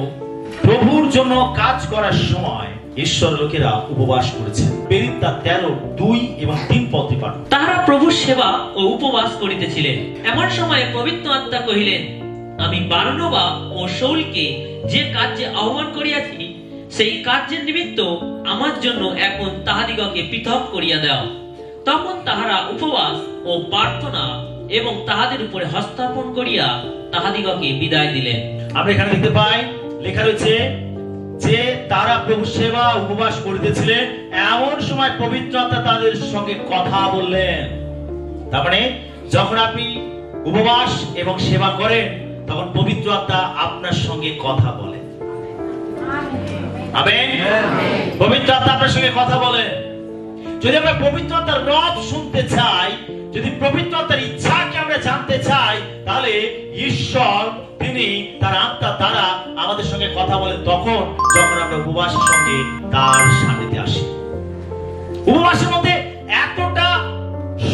প্রভুর জন্য কাজ করার সময় ঈশ্বর লোকেরা উপবাস করেছেন। পেরিত্তা 13:2 এবং 3 পদটি পাঠ। তাহারা প্রভুর সেবা ও উপবাস করিতেছিলেন। এমন সময় পবিত্র আত্মা কহিলেন, আমি বারনবা ও শাউলকে যে কার্যে আহ্বান করিয়াছি, সেই কার্যের নিমিত্ত আমার জন্য এখন তাহাদিগকে পৃথক করিয়া দাও। তখন তাহারা উপবাস ও প্রার্থনা এবং তাহাদের উপরে হস্তার্পণ করিয়া তাহাদিগকে বিদায় দিলেন। আমরা এখানে দেখতে পাই, লেখা রয়েছে যে তারা প্রভু সেবা উপবাস করিতেছিলেন, এমন সময় পবিত্র আত্মা তাদের সঙ্গে কথা বললেন। তার মানে যখন আপনি উপবাস এবং সেবা করেন, তখন পবিত্র আত্মা আপনার সঙ্গে কথা বলেন। আমেন। পবিত্র আত্মা আপনার সঙ্গে কথা বলেন। যদি আমরা পবিত্র আত্মার রব শুনতে চাই, যদি পবিত্র আত্মার ইচ্ছাকে আমরা জানতে চাই, তাহলে ঈশ্বর তিনি তার আত্মা দ্বারা আমাদের সঙ্গে কথা বলেন তখন যখন আমরা উপবাসের সঙ্গে তার সান্নিধ্যে আসি। উপবাসের মধ্যে এতটা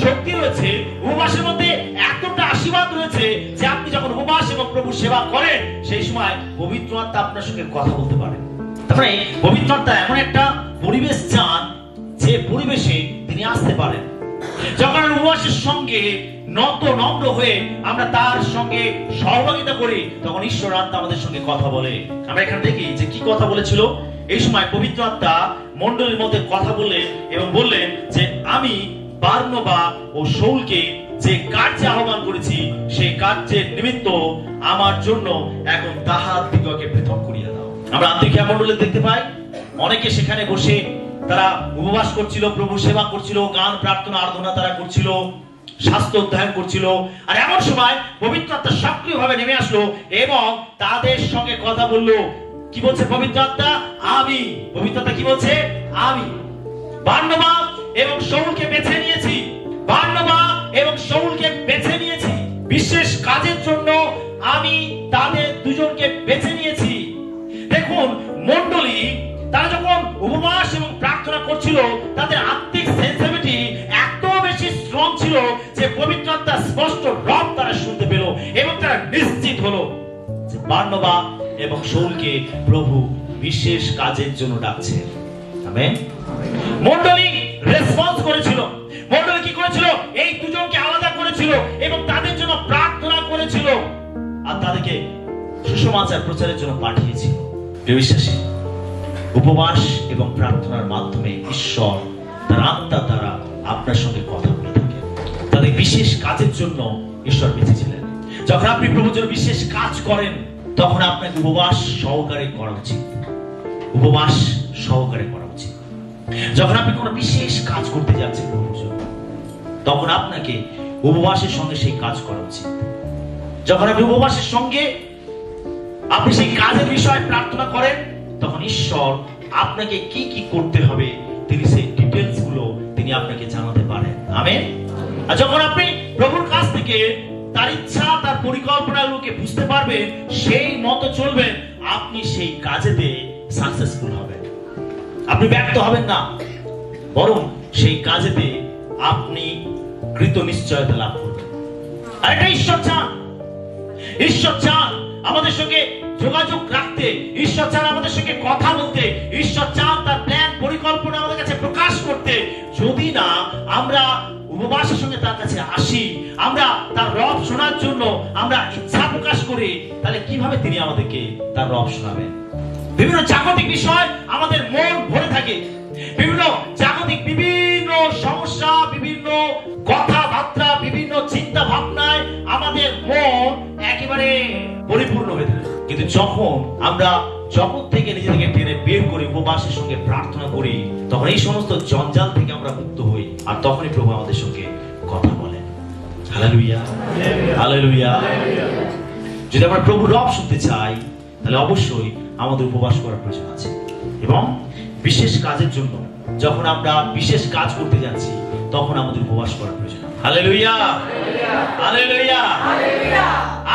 শক্তি রয়েছে, উপবাসের মধ্যে এতটা আশীর্বাদ রয়েছে যে আপনি যখন উপবাস এবং প্রভু সেবা করেন, সেই সময় পবিত্র আত্মা আপনার সঙ্গে কথা বলতে পারে। তারপরে পবিত্র আত্মা এমন একটা পরিবেশ চান যে পরিবেশে তিনি আসতে পারেন। যখন উপবাসের সঙ্গে নত নম্র হয়ে আমরা তার সঙ্গে সহযোগিতা করি, তখন ঈশ্বর আত্মা আমাদের সঙ্গে কথা বলে। আমরা এখানে দেখি যে কি কথা বলেছিল। এই সময় পবিত্র আত্মা মণ্ডলীর মধ্যে কথা বললেন এবং বললেন যে আমি বারনবা ও শাউলকে যে কার্যে আহ্বান করেছি, সেই কার্যের নিমিত্ত আমার জন্য এখন তাহাদিগকে পৃথক করিয়া দাও। আমরা আন্তিওখিয়া মণ্ডলী দেখতে পাই, অনেকে সেখানে বসে তারা উপবাস করছিল, প্রভু সেবা করছিল, গান প্রার্থনা আরাধনা তারা করছিল, শাস্ত্র অধ্যয়ন করছিল। আর এমন সময় পবিত্র আত্মা সক্রিয়ভাবে নেমে আসলো এবং তাদের সঙ্গে কথা বললো। কি বলছে পবিত্র আত্মা? আমি। পবিত্র আত্মা কি বলছে? আমি বারনবা এবং শাউলকে বেছে নিয়েছি। বারনবা এবং শাউলকে বেছে নিয়েছি বিশেষ কাজের জন্য। আমি তাদের দুজনকে বেছে নিয়েছি। দেখুন মণ্ডলী, তারা যখন উপবাস এবং প্রার্থনা করছিল, তাদের আত্মিক সেন্সিটিভিটি এত বেশি স্ট্রং ছিল যে পবিত্র আত্মা স্পষ্ট রব তারা শুনতে পেল এবং তারা নিশ্চিত হলো যে বারনবা এবং শাউলকে প্রভু বিশেষ কাজের জন্য ডাকছেন। আমেন। মণ্ডলী রেসপন্স করেছিল। মণ্ডলী কি করেছিল? এই দুজনকে আলাদা করেছিল এবং তাদের জন্য প্রার্থনা করেছিল আর তাদেরকে সুসমাচার প্রচারের জন্য পাঠিয়েছিল। প্রিয় বিশ্বাসী, উপবাস এবং প্রার্থনার মাধ্যমে ঈশ্বর তার আত্মা দ্বারা আপনার সঙ্গে কথা বলে থাকে। তাদের বিশেষ কাজের জন্য ঈশ্বর বেঁচেছিলেন। যখন আপনি প্রভুর জন্য বিশেষ কাজ করেন, তখন আপনাকে উপবাস সহকারে করা উচিত। উপবাস সহকারে করা উচিত। যখন আপনি কোনো বিশেষ কাজ করতে যাচ্ছেন প্রভুর জন্য, তখন আপনাকে উপবাসের সঙ্গে সেই কাজ করা উচিত। যখন আপনি উপবাসের সঙ্গে আপনি সেই কাজের বিষয়ে প্রার্থনা করেন, তখন ঈশ্বর আপনাকে কি কি করতে হবে তিনি সেই ডিটেইলস গুলো তিনি আপনাকে জানাতে পারেন। আমেন। আর যখন আপনি প্রভুর কাছ থেকে তার ইচ্ছা, তার পরিকল্পনাগুলোকে বুঝতে পারবেন, সেই মতো চলবেন, আপনি সেই কাজেতে সাকসেসফুল হবেন। আপনি ব্যর্থ হবেন না, বরং সেই কাজেতে আপনি কৃত নিশ্চয়তা লাভ করবেন। আর এটা ঈশ্বর চান। ঈশ্বর চান আমাদের সঙ্গে যোগাযোগ রাখতে, ঈশ্বর চান আমাদের সঙ্গে কথা বলতে, ঈশ্বর চান তার প্ল্যান পরিকল্পনা আমাদের কাছে প্রকাশ করতে। যদি না আমরা উপবাসের সঙ্গে তার কাছে আসি, আমরা তার রব শোনার জন্য আমরা ইচ্ছা প্রকাশ করি, তাহলে কিভাবে তিনি আমাদেরকে তার রব শোনাবেন? বিভিন্ন জাগতিক বিষয় আমাদের মন ভরে থাকে, বিভিন্ন জাগতিক বিভিন্ন সমস্যা, বিভিন্ন কথাবার্তা, বিভিন্ন চিন্তা ভাবনায় আমাদের মন একেবারে পরিপূর্ণ হয়ে থাকে। কিন্তু যখন আমরা জগৎ থেকে নিজেদেরকে টেনে বের করে উপবাসের সঙ্গে প্রার্থনা করি, তখন এই সমস্ত জঞ্জাল থেকে আমরা মুক্ত হই, আর তখনই প্রভু আমাদের সঙ্গে কথা বলেন। Hallelujah, hallelujah. যদি আমরা প্রভু রব শুনতে চাই, তাহলে অবশ্যই আমাদের উপবাস করার প্রয়োজন আছে। এবং বিশেষ কাজের জন্য যখন আমরা বিশেষ কাজ করতে যাচ্ছি, তখন আমাদের উপবাস করার প্রয়োজন। Hallelujah, hallelujah.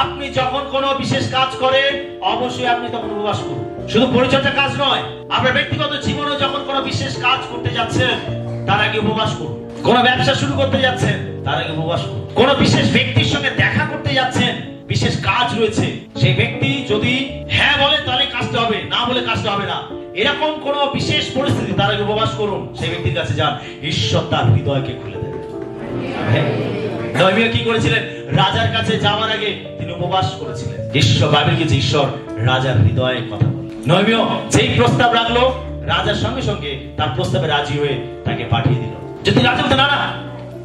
আপনি যখন কোনো বিশেষ কাজ করেন, অবশ্যই আপনি তখন উপবাস করুন। শুধু পরিচর্যা কাজ নয়, আপনার ব্যক্তিগত জীবনে যখন কোনো বিশেষ কাজ করতে যাচ্ছেন, তার আগে উপবাস করুন। কোনো ব্যবসা শুরু করতে যাচ্ছেন, তার আগে উপবাস করুন। কোনো বিশেষ ব্যক্তির সঙ্গে দেখা করতে যাচ্ছেন, বিশেষ কাজ রয়েছে, সেই ব্যক্তি যদি হ্যাঁ বলে তাহলে কাজটা হবে, না বলে কাজটা হবে না। এরকম কোন বিশেষ পরিস্থিতি, তার আগে উপবাস করুন। সেই ব্যক্তির কাছে যান, ঈশ্বর তার হৃদয়কে খুলে দেবেন। নহমিয়া কি করেছিলেন? রাজার কাছে যাওয়ার আগে তিনি উপবাস করেছিলেন। ঈশ্বর বাইবেল কি ঈশ্বর রাজার হৃদয়ে কথা বলে। নহমিয়া যেই প্রস্তাব রাখলো, রাজার সঙ্গে সঙ্গে তার প্রস্তাবে রাজি হয়ে তাকে পাঠিয়ে দিল। যদি রাজা বলতে না না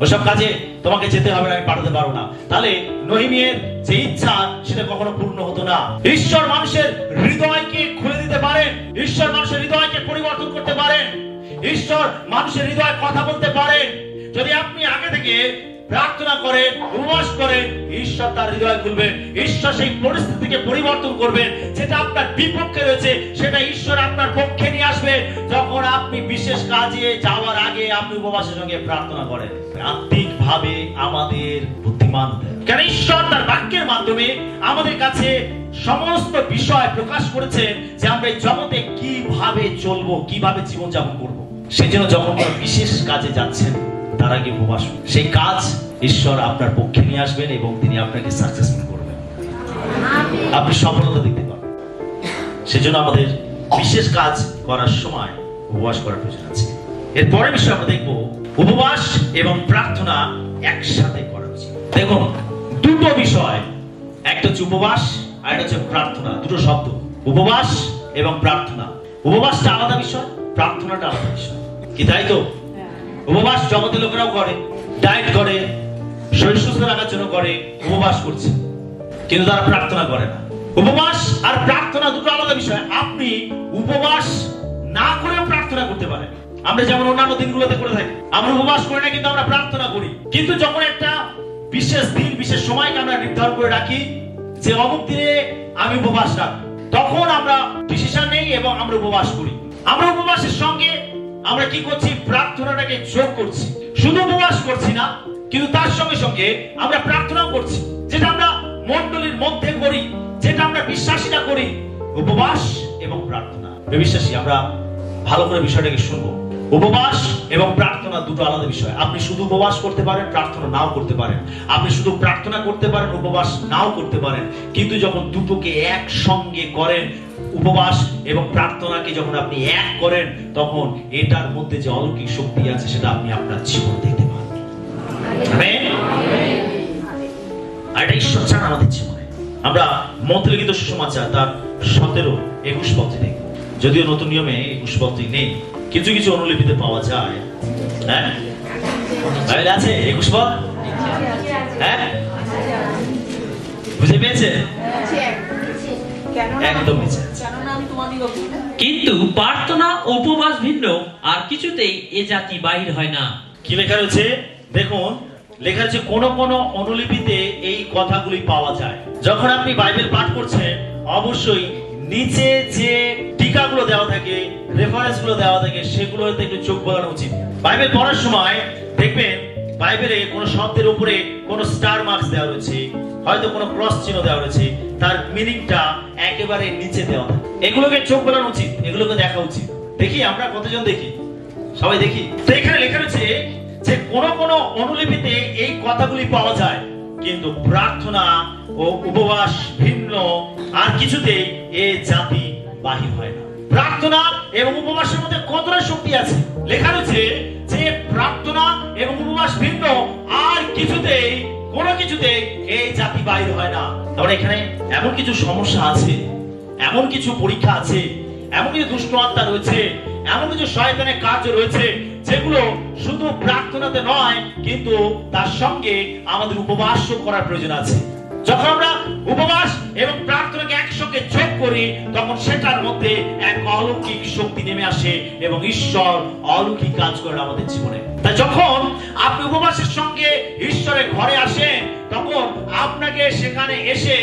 ওসব কাজে তোমাকে যেতে হবে না, আমি পাঠাতে পারবো না, তাহলে নহিমিয়ের যে ইচ্ছা সেটা কখনো পূর্ণ হতো না। ঈশ্বর মানুষের হৃদয়কে খুলে দিতে পারেন, ঈশ্বর মানুষের হৃদয়কে পরিবর্তন করতে পারেন, ঈশ্বর মানুষের হৃদয় কথা বলতে পারেন। যদি আপনি আগে থেকে প্রার্থনা করেন, উপবাস করেন, ঈশ্বর তার হৃদয় খুলবেন। ঈশ্বর সেই পরিস্থিতিকে পরিবর্তন করবেন। যেটা আপনার বিপক্ষে রয়েছে, সেটা ঈশ্বর আপনার পক্ষে নিয়ে আসবে। যখন আপনি বিশেষ কাজে যাওয়ার আগে আপনি উপবাসের সঙ্গে প্রার্থনা করেন, আত্মিক ভাবে আমাদের বুদ্ধিমান দেন। কারণ ঈশ্বর তার বাক্যের মাধ্যমে আমাদের কাছে সমস্ত বিষয় প্রকাশ করেছেন যে আমরা এই জগতে কিভাবে চলবো, কিভাবে জীবনযাপন করব। সেজন্য যখন কোনো বিশেষ কাজে যাচ্ছেন, তার আগে উপবাস, সেই কাজ ঈশ্বর আপনার পক্ষে নিয়ে আসবেন এবং তিনি আপনাকে সাকসেসফুল করবেন, আপনি সফলতা দিতে পারবেন। সেজন্য আমাদের বিশেষ কাজ করার সময় উপবাস করার প্রয়োজন আছে। এরপরে বিষয় আমরা দেখব উপবাস এবং প্রার্থনা একসাথে করা উচিত। দেখুন, দুটো বিষয়, একটা হচ্ছে উপবাস আর একটা হচ্ছে প্রার্থনা। দুটো শব্দ, উপবাস এবং প্রার্থনা। উপবাসটা আলাদা বিষয়, প্রার্থনাটা আলাদা বিষয়। কি তাই তো? উপবাস জগতের লোকেরাও করে, ডায়েট করে, শরীর সুস্থ রাখার জন্য করে, উপবাস করছে, কিন্তু তারা প্রার্থনা করে না। উপবাস আর প্রার্থনা দুটো আলাদা বিষয়। আপনি উপবাস না করেও প্রার্থনা করতে পারেন। আমরা যেমন অন্যান্য দিনগুলোতে করে থাকি, আমরা উপবাস করি না, কিন্তু আমরা প্রার্থনা করি। কিন্তু যখন একটা বিশেষ দিন, বিশেষ সময়কে আমরা নির্ধারণ করে রাখি যে অমুক দিনে আমি উপবাস রাখবো, তখন আমরা ডিসিশন নেই এবং আমরা উপবাস করি। আমরা উপবাসের সঙ্গে আমরা কি করছি? প্রার্থনাটাকে যোগ করছি। শুধু উপবাস করছি না, কিন্তু তার সঙ্গে সঙ্গে আমরা প্রার্থনাও করছি, যেটা আমরা মণ্ডলীর মধ্যে করি, যেটা আমরা বিশ্বাসীরা করি। উপবাস এবং প্রার্থনা, বিশ্বাসী আমরা ভালো করে বিষয়টাকে শুনবো। উপবাস এবং প্রার্থনা দুটো আলাদা বিষয়। আপনি শুধু উপবাস করতে পারেন, প্রার্থনা নাও করতে পারেন। আপনি শুধু প্রার্থনা করতে পারেন, উপবাস নাও করতে পারেন। কিন্তু যখন দুটোকে একসঙ্গে করেন, উপবাস এবং প্রার্থনাকে যখন আপনি এক করেন, তখন এটার মধ্যে যে অলৌকিক শক্তি আছে সেটা আপনি আপনার জীবন দেখতে পান। আমেন। আর এটা ঈশ্বর চান আমাদের জীবনে। আমরা মথে লিখিত সুসমাচার তার 17-21 পদে দেখব। যদিও নতুন নিয়মে 21 পদটি নেই, কিছু কিছু অনুলিপিতে পাওয়া যায়। হ্যাঁ, বাইবেলে আছে 21 পদ? হ্যাঁ, বুঝে পেয়েছে? একদম নিচে। কিন্তু প্রার্থনা ও উপবাস ভিন্ন, আর কিছুতেই এ জাতি বাহির হয় না। কি লেখা রয়েছে দেখুন, লেখা আছে কোন কোন অনুলিপিতে এই কথাগুলি পাওয়া যায়। যখন আপনি বাইবেল পাঠ করছেন, অবশ্যই নিচে যে টিকাগুলো দেওয়া থাকে, রেফারেন্স গুলো দেওয়া থাকে, সেগুলোতে একটু চোখ বোলানো উচিত। বাইবেল পড়ার সময় দেখবেন বাইবেলে কোন শব্দের উপরে কোন স্টার মার্কস দেওয়া রয়েছে, হয়তো কোন ক্রস চিহ্ন দেওয়া রয়েছে, তার মিনিংটা একেবারে নিচে দেওয়া থাকে। এগুলোকে চোখ বোলানো উচিত, এগুলোকে দেখা উচিত। দেখি আমরা কতজন দেখি? সবাই দেখি। তো এখানে লেখা রয়েছে যে যে কোন কোন অনুলিপিতে এই কথাগুলি পাওয়া যায়, কিন্তু প্রার্থনা ও উপবাস ভিন্ন আর কিছুতেই এ জাতি বাহির হয় না। প্রার্থনা এবং উপবাসের মধ্যে কতটা শক্তি আছে। লেখা রয়েছে যে প্রার্থনা এবং উপবাস ভিন্ন আর কিছুতেই কোন কিছুতেই এই জাতি বাহির হয় না। তাহলে এখানে এমন কিছু সমস্যা আছে, এমন কিছু পরীক্ষা আছে, এমন কিছু দুষ্ট আত্মা রয়েছে, এমন কিছু শয়তানের কার্য রয়েছে, যেগুলো শুধু প্রার্থনাতে নয়, কিন্তু তার সঙ্গে আমাদের উপবাসও করার প্রয়োজন আছে। যখন আমরা উপবাস এবং প্রার্থনাকে একসঙ্গে যোগ করি, তখন সেটার মধ্যে এক অলৌকিক শক্তি নেমে আসে এবং ঈশ্বর অলৌকিক কাজ করেন আমাদের জীবনে। তাই যখন আপনি উপবাসের সঙ্গে ঈশ্বরের ঘরে আসেন, তখন আপনাকে সেখানে এসে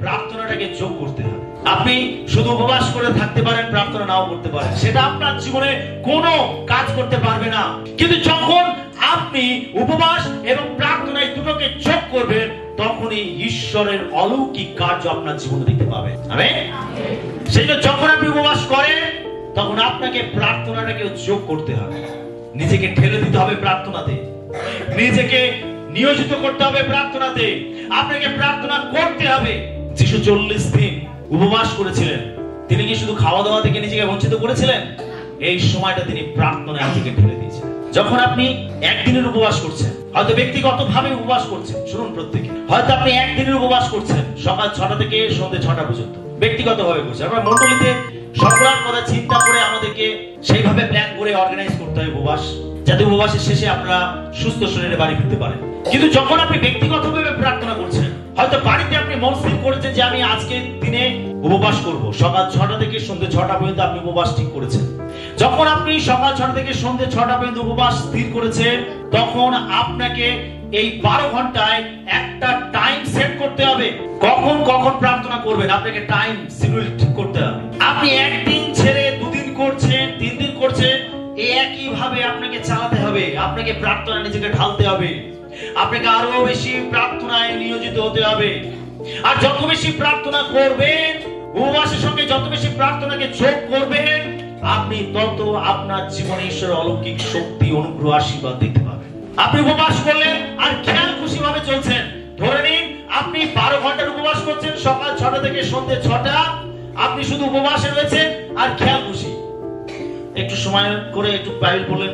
প্রার্থনাটাকে যোগ করতে হবে। আপনি শুধু উপবাস করে থাকতে পারেন, প্রার্থনা নাও করতে পারেন, সেটা আপনার জীবনে কোনো কাজ করতে পারবে না। কিন্তু যখন আপনি উপবাস এবং প্রার্থনায় দুটোকে যোগ করবেন, তখনই ঈশ্বরের অলৌকিক কার্য আপনার জীবনে দেখতে পাবেন। আমেন। সেটা যখন আপনি উপবাস করেন, তখন আপনাকে প্রার্থনাটাকে যোগ করতে হবে, নিজেকে ঠেলে দিতে হবে প্রার্থনাতে, নিজেকে নিয়োজিত করতে হবে প্রার্থনাতে, আপনাকে প্রার্থনা করতে হবে। যিশু 40 দিন উপবাস করেছিলেন। তিনি কি শুধু খাওয়া দাওয়া থেকে নিজেকে বঞ্চিত করেছিলেন? এই সময়টা তিনি প্রার্থনায় নিজেকে ঠেলে দিয়েছিলেন। যখন আপনি একদিনের উপবাস করছেন, হয়তো ব্যক্তিগতভাবে উপবাস করছেন, শুনুন প্রত্যেকে, হয়তো আপনি একদিনের উপবাস করছেন সকাল 6টা থেকে সন্ধ্যে 6টা পর্যন্ত, ব্যক্তিগতভাবে করছেন। আমরা মণ্ডলীতে সকলের কথা চিন্তা করে আমাদেরকে সেইভাবে প্ল্যান করে অর্গানাইজ করতে হয় উপবাস, যাতে উপবাসের শেষে আপনারা সুস্থ শরীরে বাড়ি ফিরতে পারেন। কিন্তু যখন আপনি ব্যক্তিগতভাবে প্রার্থনা করছেন, হয়তো বাড়িতে আপনি মন স্থির করেছেন যে আমি আজকে দিনে উপবাস করব, সকাল 6টা থেকে সন্ধ্যে 6টা পর্যন্ত আপনি উপবাস ঠিক করেছেন। যখন আপনি সকাল 6টা থেকে সন্ধ্যে 6টা পর্যন্ত উপবাস স্থির করেছেন, তখন আপনাকে এই 12 ঘন্টায় একটা টাইম সেট করতে হবে। কখন কখন প্রার্থনা করবেন, আপনাকে টাইম শিডিউল ঠিক করতে হবে। আপনি একদিন ছেড়ে 2 দিন করছেন, 3 দিন করছেন, এই একই ভাবে আপনাকে চালাতে হবে। আপনাকে প্রার্থনা নিজেকে ঢালতে হবে, আপনাকে আরো বেশি প্রার্থনায় নিয়োজিত হতে হবে। আর যত বেশি প্রার্থনা করবেন, উপবাসের সঙ্গে যত বেশি প্রার্থনাকে যোগ করবেন, আপনি তত আপনার জীবনে ঈশ্বরের অলৌকিক শক্তি, অনুগ্রহ, আশীর্বাদ দেখতে পাবেন। আপনি উপবাস করলেন আর খেয়াল খুশি ভাবে চলছেন। ধরে নিন আপনি 12 ঘন্টার উপবাস করছেন, সকাল 6টা থেকে সন্ধ্যে 6টা, আপনি শুধু উপবাসে রয়েছেন আর খেয়াল খুশি। একটু সময় করে একটু বাইবেল পড়লেন,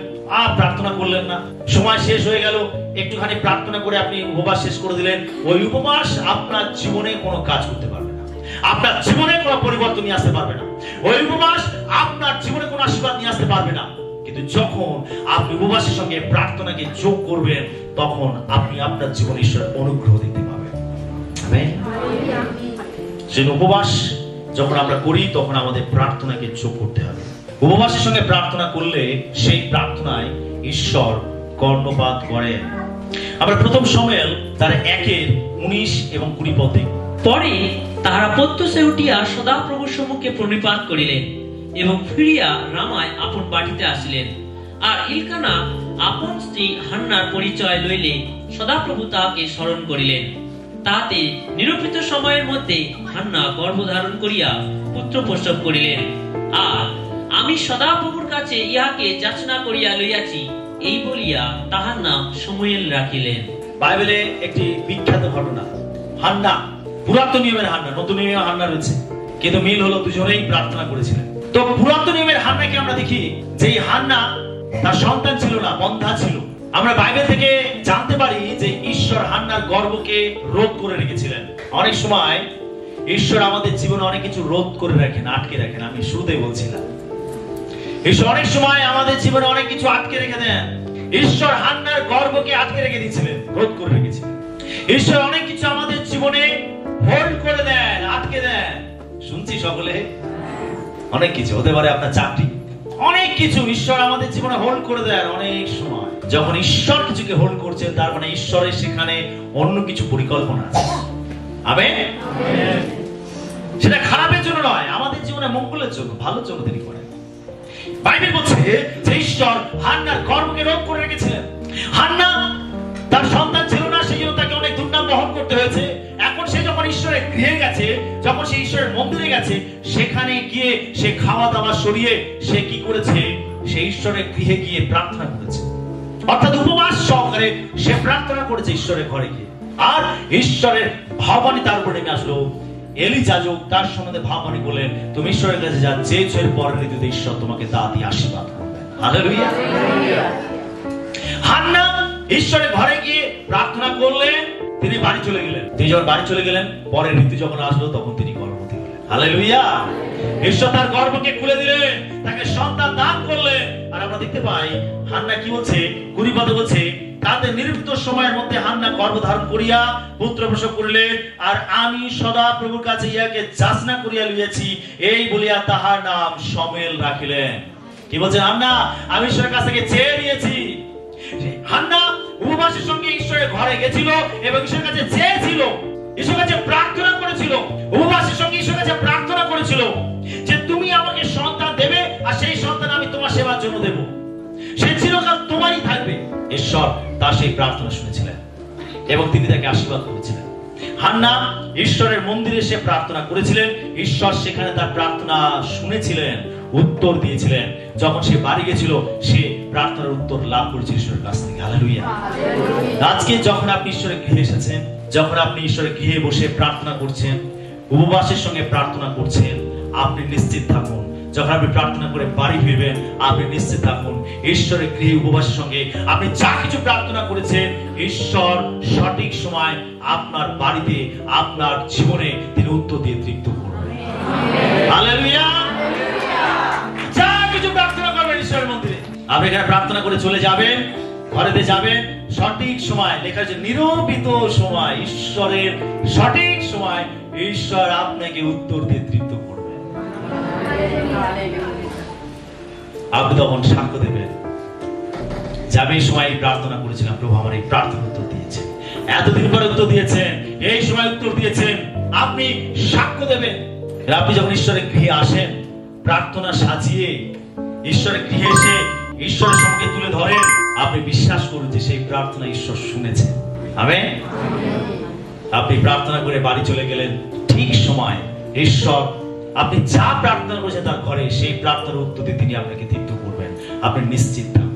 প্রার্থনা করলেন না, সময় শেষ হয়ে গেল, একটুখানি প্রার্থনা করে আপনি উপবাস শেষ করে দিলেন। ওই উপবাস আপনার জীবনে কোনো কাজ করতে পারবে না, আপনার জীবনে কোনো পরিবর্তন নিয়ে আসতে পারবে না। ওই উপবাস আপনার জীবনে কোনো আশীর্বাদ নিয়ে আসতে পারবে না। কিন্তু যখন আপনি উপবাসের সঙ্গে প্রার্থনাকে যোগ করবেন, তখন আপনি আপনার জীবনে ঈশ্বরের অনুগ্রহ দেখতে পাবেন। আমেন। সেই উপবাস যখন আমরা করি, তখন আমাদের প্রার্থনাকে যোগ করতে হবে। উপবাসের সঙ্গে প্রার্থনা করলে সেই প্রার্থনায় ঈশ্বর কর্ণপাত করেন। আমরা প্রথম শমূয়েল তার 1:19 এবং 20 পদে, পরে তাহারা প্রত্যুষে উঠিয়া সদাপ্রভুর সম্মুখে প্রণিপাত করিলেন এবং ফিরিয়া রামায় আপন বাটিতে আসিলেন। আর ইলকানা আপন স্ত্রী হান্নার পরিচয় লইলে সদাপ্রভু তাহাকে স্মরণ করিলেন। তাহাতে নিরূপিত সময়ের মধ্যে হান্না গর্ভধারণ করিয়া পুত্র প্রসব করিলেন। আর আমি সদাপ্রভুর কাছে ইহাকে যাচনা করিয়া লইয়াছি, এই বলিয়া তাহার নাম শমূয়েল রাখিলেন। বাইবেলে একটি বিখ্যাত ঘটনা, হান্না, পুরাতন নিয়মের হান্না, নতুন নিয়মের হান্না রয়েছে, কিন্তু মিল হলো দুজনেই প্রার্থনা করেছিলেন। তো পুরাতন নিয়মের হান্নাকে আমরা দেখি যে হান্না তার সন্তান ছিল না, বন্ধা ছিল। আমরা বাইবেল থেকে জানতে পারি যে ঈশ্বর হান্নার গর্ভকে রোধ করে রেখেছিলেন। অনেক সময় ঈশ্বর আমাদের জীবনে অনেক কিছু রোধ করে রাখেন, আটকে রাখেন। আমি শুরুতেই বলছিলাম, ঈশ্বর অনেক সময় আমাদের জীবনে অনেক কিছু আটকে রেখে দেন। ঈশ্বর হান্নার গর্ভকে আটকে রেখে দিয়েছিলেন, রোধ করে রেখেছিলেন। ঈশ্বর অনেক কিছু আমাদের জীবনে হোল্ড করে দেন, আটকে দেন। শুনছি সকলে, অনেক কিছু হতে পারে, আপনার চাকরি, অনেক কিছু ঈশ্বর আমাদের জীবনে হোল্ড করে দেন। অনেক সময় যখন ঈশ্বর কিছুকে হোল্ড করছেন, তার মানে ঈশ্বরের সেখানে অন্য কিছু পরিকল্পনা আছে। আমেন। সেটা খারাপের জন্য নয়, আমাদের জীবনে মঙ্গলের জন্য, ভালোর জন্য তিনি করেন। বাইবেল বলছে যে ঈশ্বর হান্নার গর্ভকে রোধ করে রেখেছিলেন। হান্না তার সন্তান ছিল না, সেই জন্য তাকে অনেক দুর্নাম বহন করতে হয়েছে। এখন সে যখন ঈশ্বরের গৃহে গেছে, যখন সে ঈশ্বরের মন্দিরে গেছে, সেখানে গিয়ে সে খাওয়া দাওয়া সরিয়ে সে কি করেছে? সে ঈশ্বরের গৃহে গিয়ে প্রার্থনা করেছে। অর্থাৎ উপবাস সহকারে সে প্রার্থনা করেছে ঈশ্বরের ঘরে গিয়ে। আর ঈশ্বরের ভাববাণী তার উপরে নেমে আসলো। এলি যাজক তার সম্বন্ধে ভাববাণী বলেন, তুমি ঈশ্বরের কাছে যা চেয়েছো এর পরের ঋতুতে ঈশ্বর তোমাকে তা দিয়ে আশীর্বাদ করবেন। হালেলুয়া। হান্না ঈশ্বরের ঘরে গিয়ে প্রার্থনা করলেন, তিনি বাড়ি চলে গেলেন। তিনি যখন বাড়ি চলে গেলেন, পরের ঋতু যখন আসলো তখন তিনি গর্ভবতী হলেন। হালেলুয়া। ঈশ্বর তার গর্ভকে খুলে দিলেন, তাকে সন্তান দান করলেন। আর আমরা দেখতে পাই হান্না কি বলছে, 20 পদে বলছে, তাদের নির্দিষ্ট সময়ের মধ্যে হান্না গর্ভধারণ করিয়া পুত্র প্রসব করিলেন। আর আমি সদা প্রভুর কাছে ইয়াকে যাচনা করিয়া লইয়াছি, এই বলিয়া তাহার নাম শমুয়েল রাখিলেন। কি বলছেন হান্না? আমি ঈশ্বরের কাছ থেকে চেয়ে নিয়েছি। হান্না উপবাসের সঙ্গে ঈশ্বরের ঘরে গেছিল এবং ঈশ্বরের কাছে চেয়েছিল, ঈশ্বরের কাছে প্রার্থনা করেছিল, উপবাসের সঙ্গে ঈশ্বরের কাছে প্রার্থনা করেছিল যে তুমি আমাকে সন্তান দেবে আর সেই সন্তান আমি তোমার সেবার জন্য দেব, সে চিরকাল তোমারই থাকবে। ঈশ্বর তার সেই প্রার্থনা শুনেছিলেন এবং তিনি তাকে আশীর্বাদ করেছিলেন। হান্না ঈশ্বরের মন্দিরে সে প্রার্থনা করেছিলেন, ঈশ্বর সেখানে তার প্রার্থনা শুনেছিলেন, উত্তর দিয়েছিলেন। যখন সে বাড়ি গেছিল সে প্রার্থনার উত্তর লাভ করেছিল ঈশ্বরের কাছ থেকে। হালেলুয়া। আজকে যখন আপনি ঈশ্বরের গৃহে এসেছেন, যখন আপনি ঈশ্বরের গৃহে বসে প্রার্থনা করছেন, উপবাসের সঙ্গে প্রার্থনা করছেন, আপনি নিশ্চিত থাকুন, যখন আপনি প্রার্থনা করে বাড়ি ফিরবেন আপনি নিশ্চিত থাকুন ঈশ্বরের গৃহে উপবাসের সঙ্গে আপনি যা কিছু প্রার্থনা করেছেন ঈশ্বর সঠিক সময় আপনার বাড়িতে, আপনার জীবনে তিনি উত্তর দিয়ে তৃপ্ত করবেন। হালেলুয়া। যা কিছু প্রার্থনা করবেন ঈশ্বরের মন্দিরে, আপনি এখানে প্রার্থনা করে চলে যাবেন, ঘরেতে যাবেন, সঠিক সময় লেখা আছে নিরূপিত সময়, ঈশ্বরের সঠিক সময় ঈশ্বর আপনাকে উত্তর দিয়ে তৃপ্ত করবেন। আপনি তখন সাক্ষ্য দেবেন যে আমি এই সময় প্রার্থনা করেছিলাম, প্রভু আমার এই প্রার্থনা উত্তর দিয়েছেন, এতদিন পরে উত্তর দিয়েছেন, এই সময় উত্তর দিয়েছেন। আপনি সাক্ষ্য দেবেন। আপনি যখন ঈশ্বরের গৃহে আসেন, প্রার্থনা সাজিয়ে ঈশ্বরের গৃহে এসে ঈশ্বরের সঙ্গে তুলে ধরেন, আপনি বিশ্বাস করুন যে সেই প্রার্থনা ঈশ্বর শুনেছেন। আমেন। আপনি প্রার্থনা করে বাড়ি চলে গেলেন, ঠিক সময় ঈশ্বর আপনি যা প্রার্থনা করেছেন তার ঘরে সেই প্রার্থনার উত্তর দিয়ে তিনি আপনাকে তৃপ্ত করবেন, আপনি নিশ্চিত থাকুন।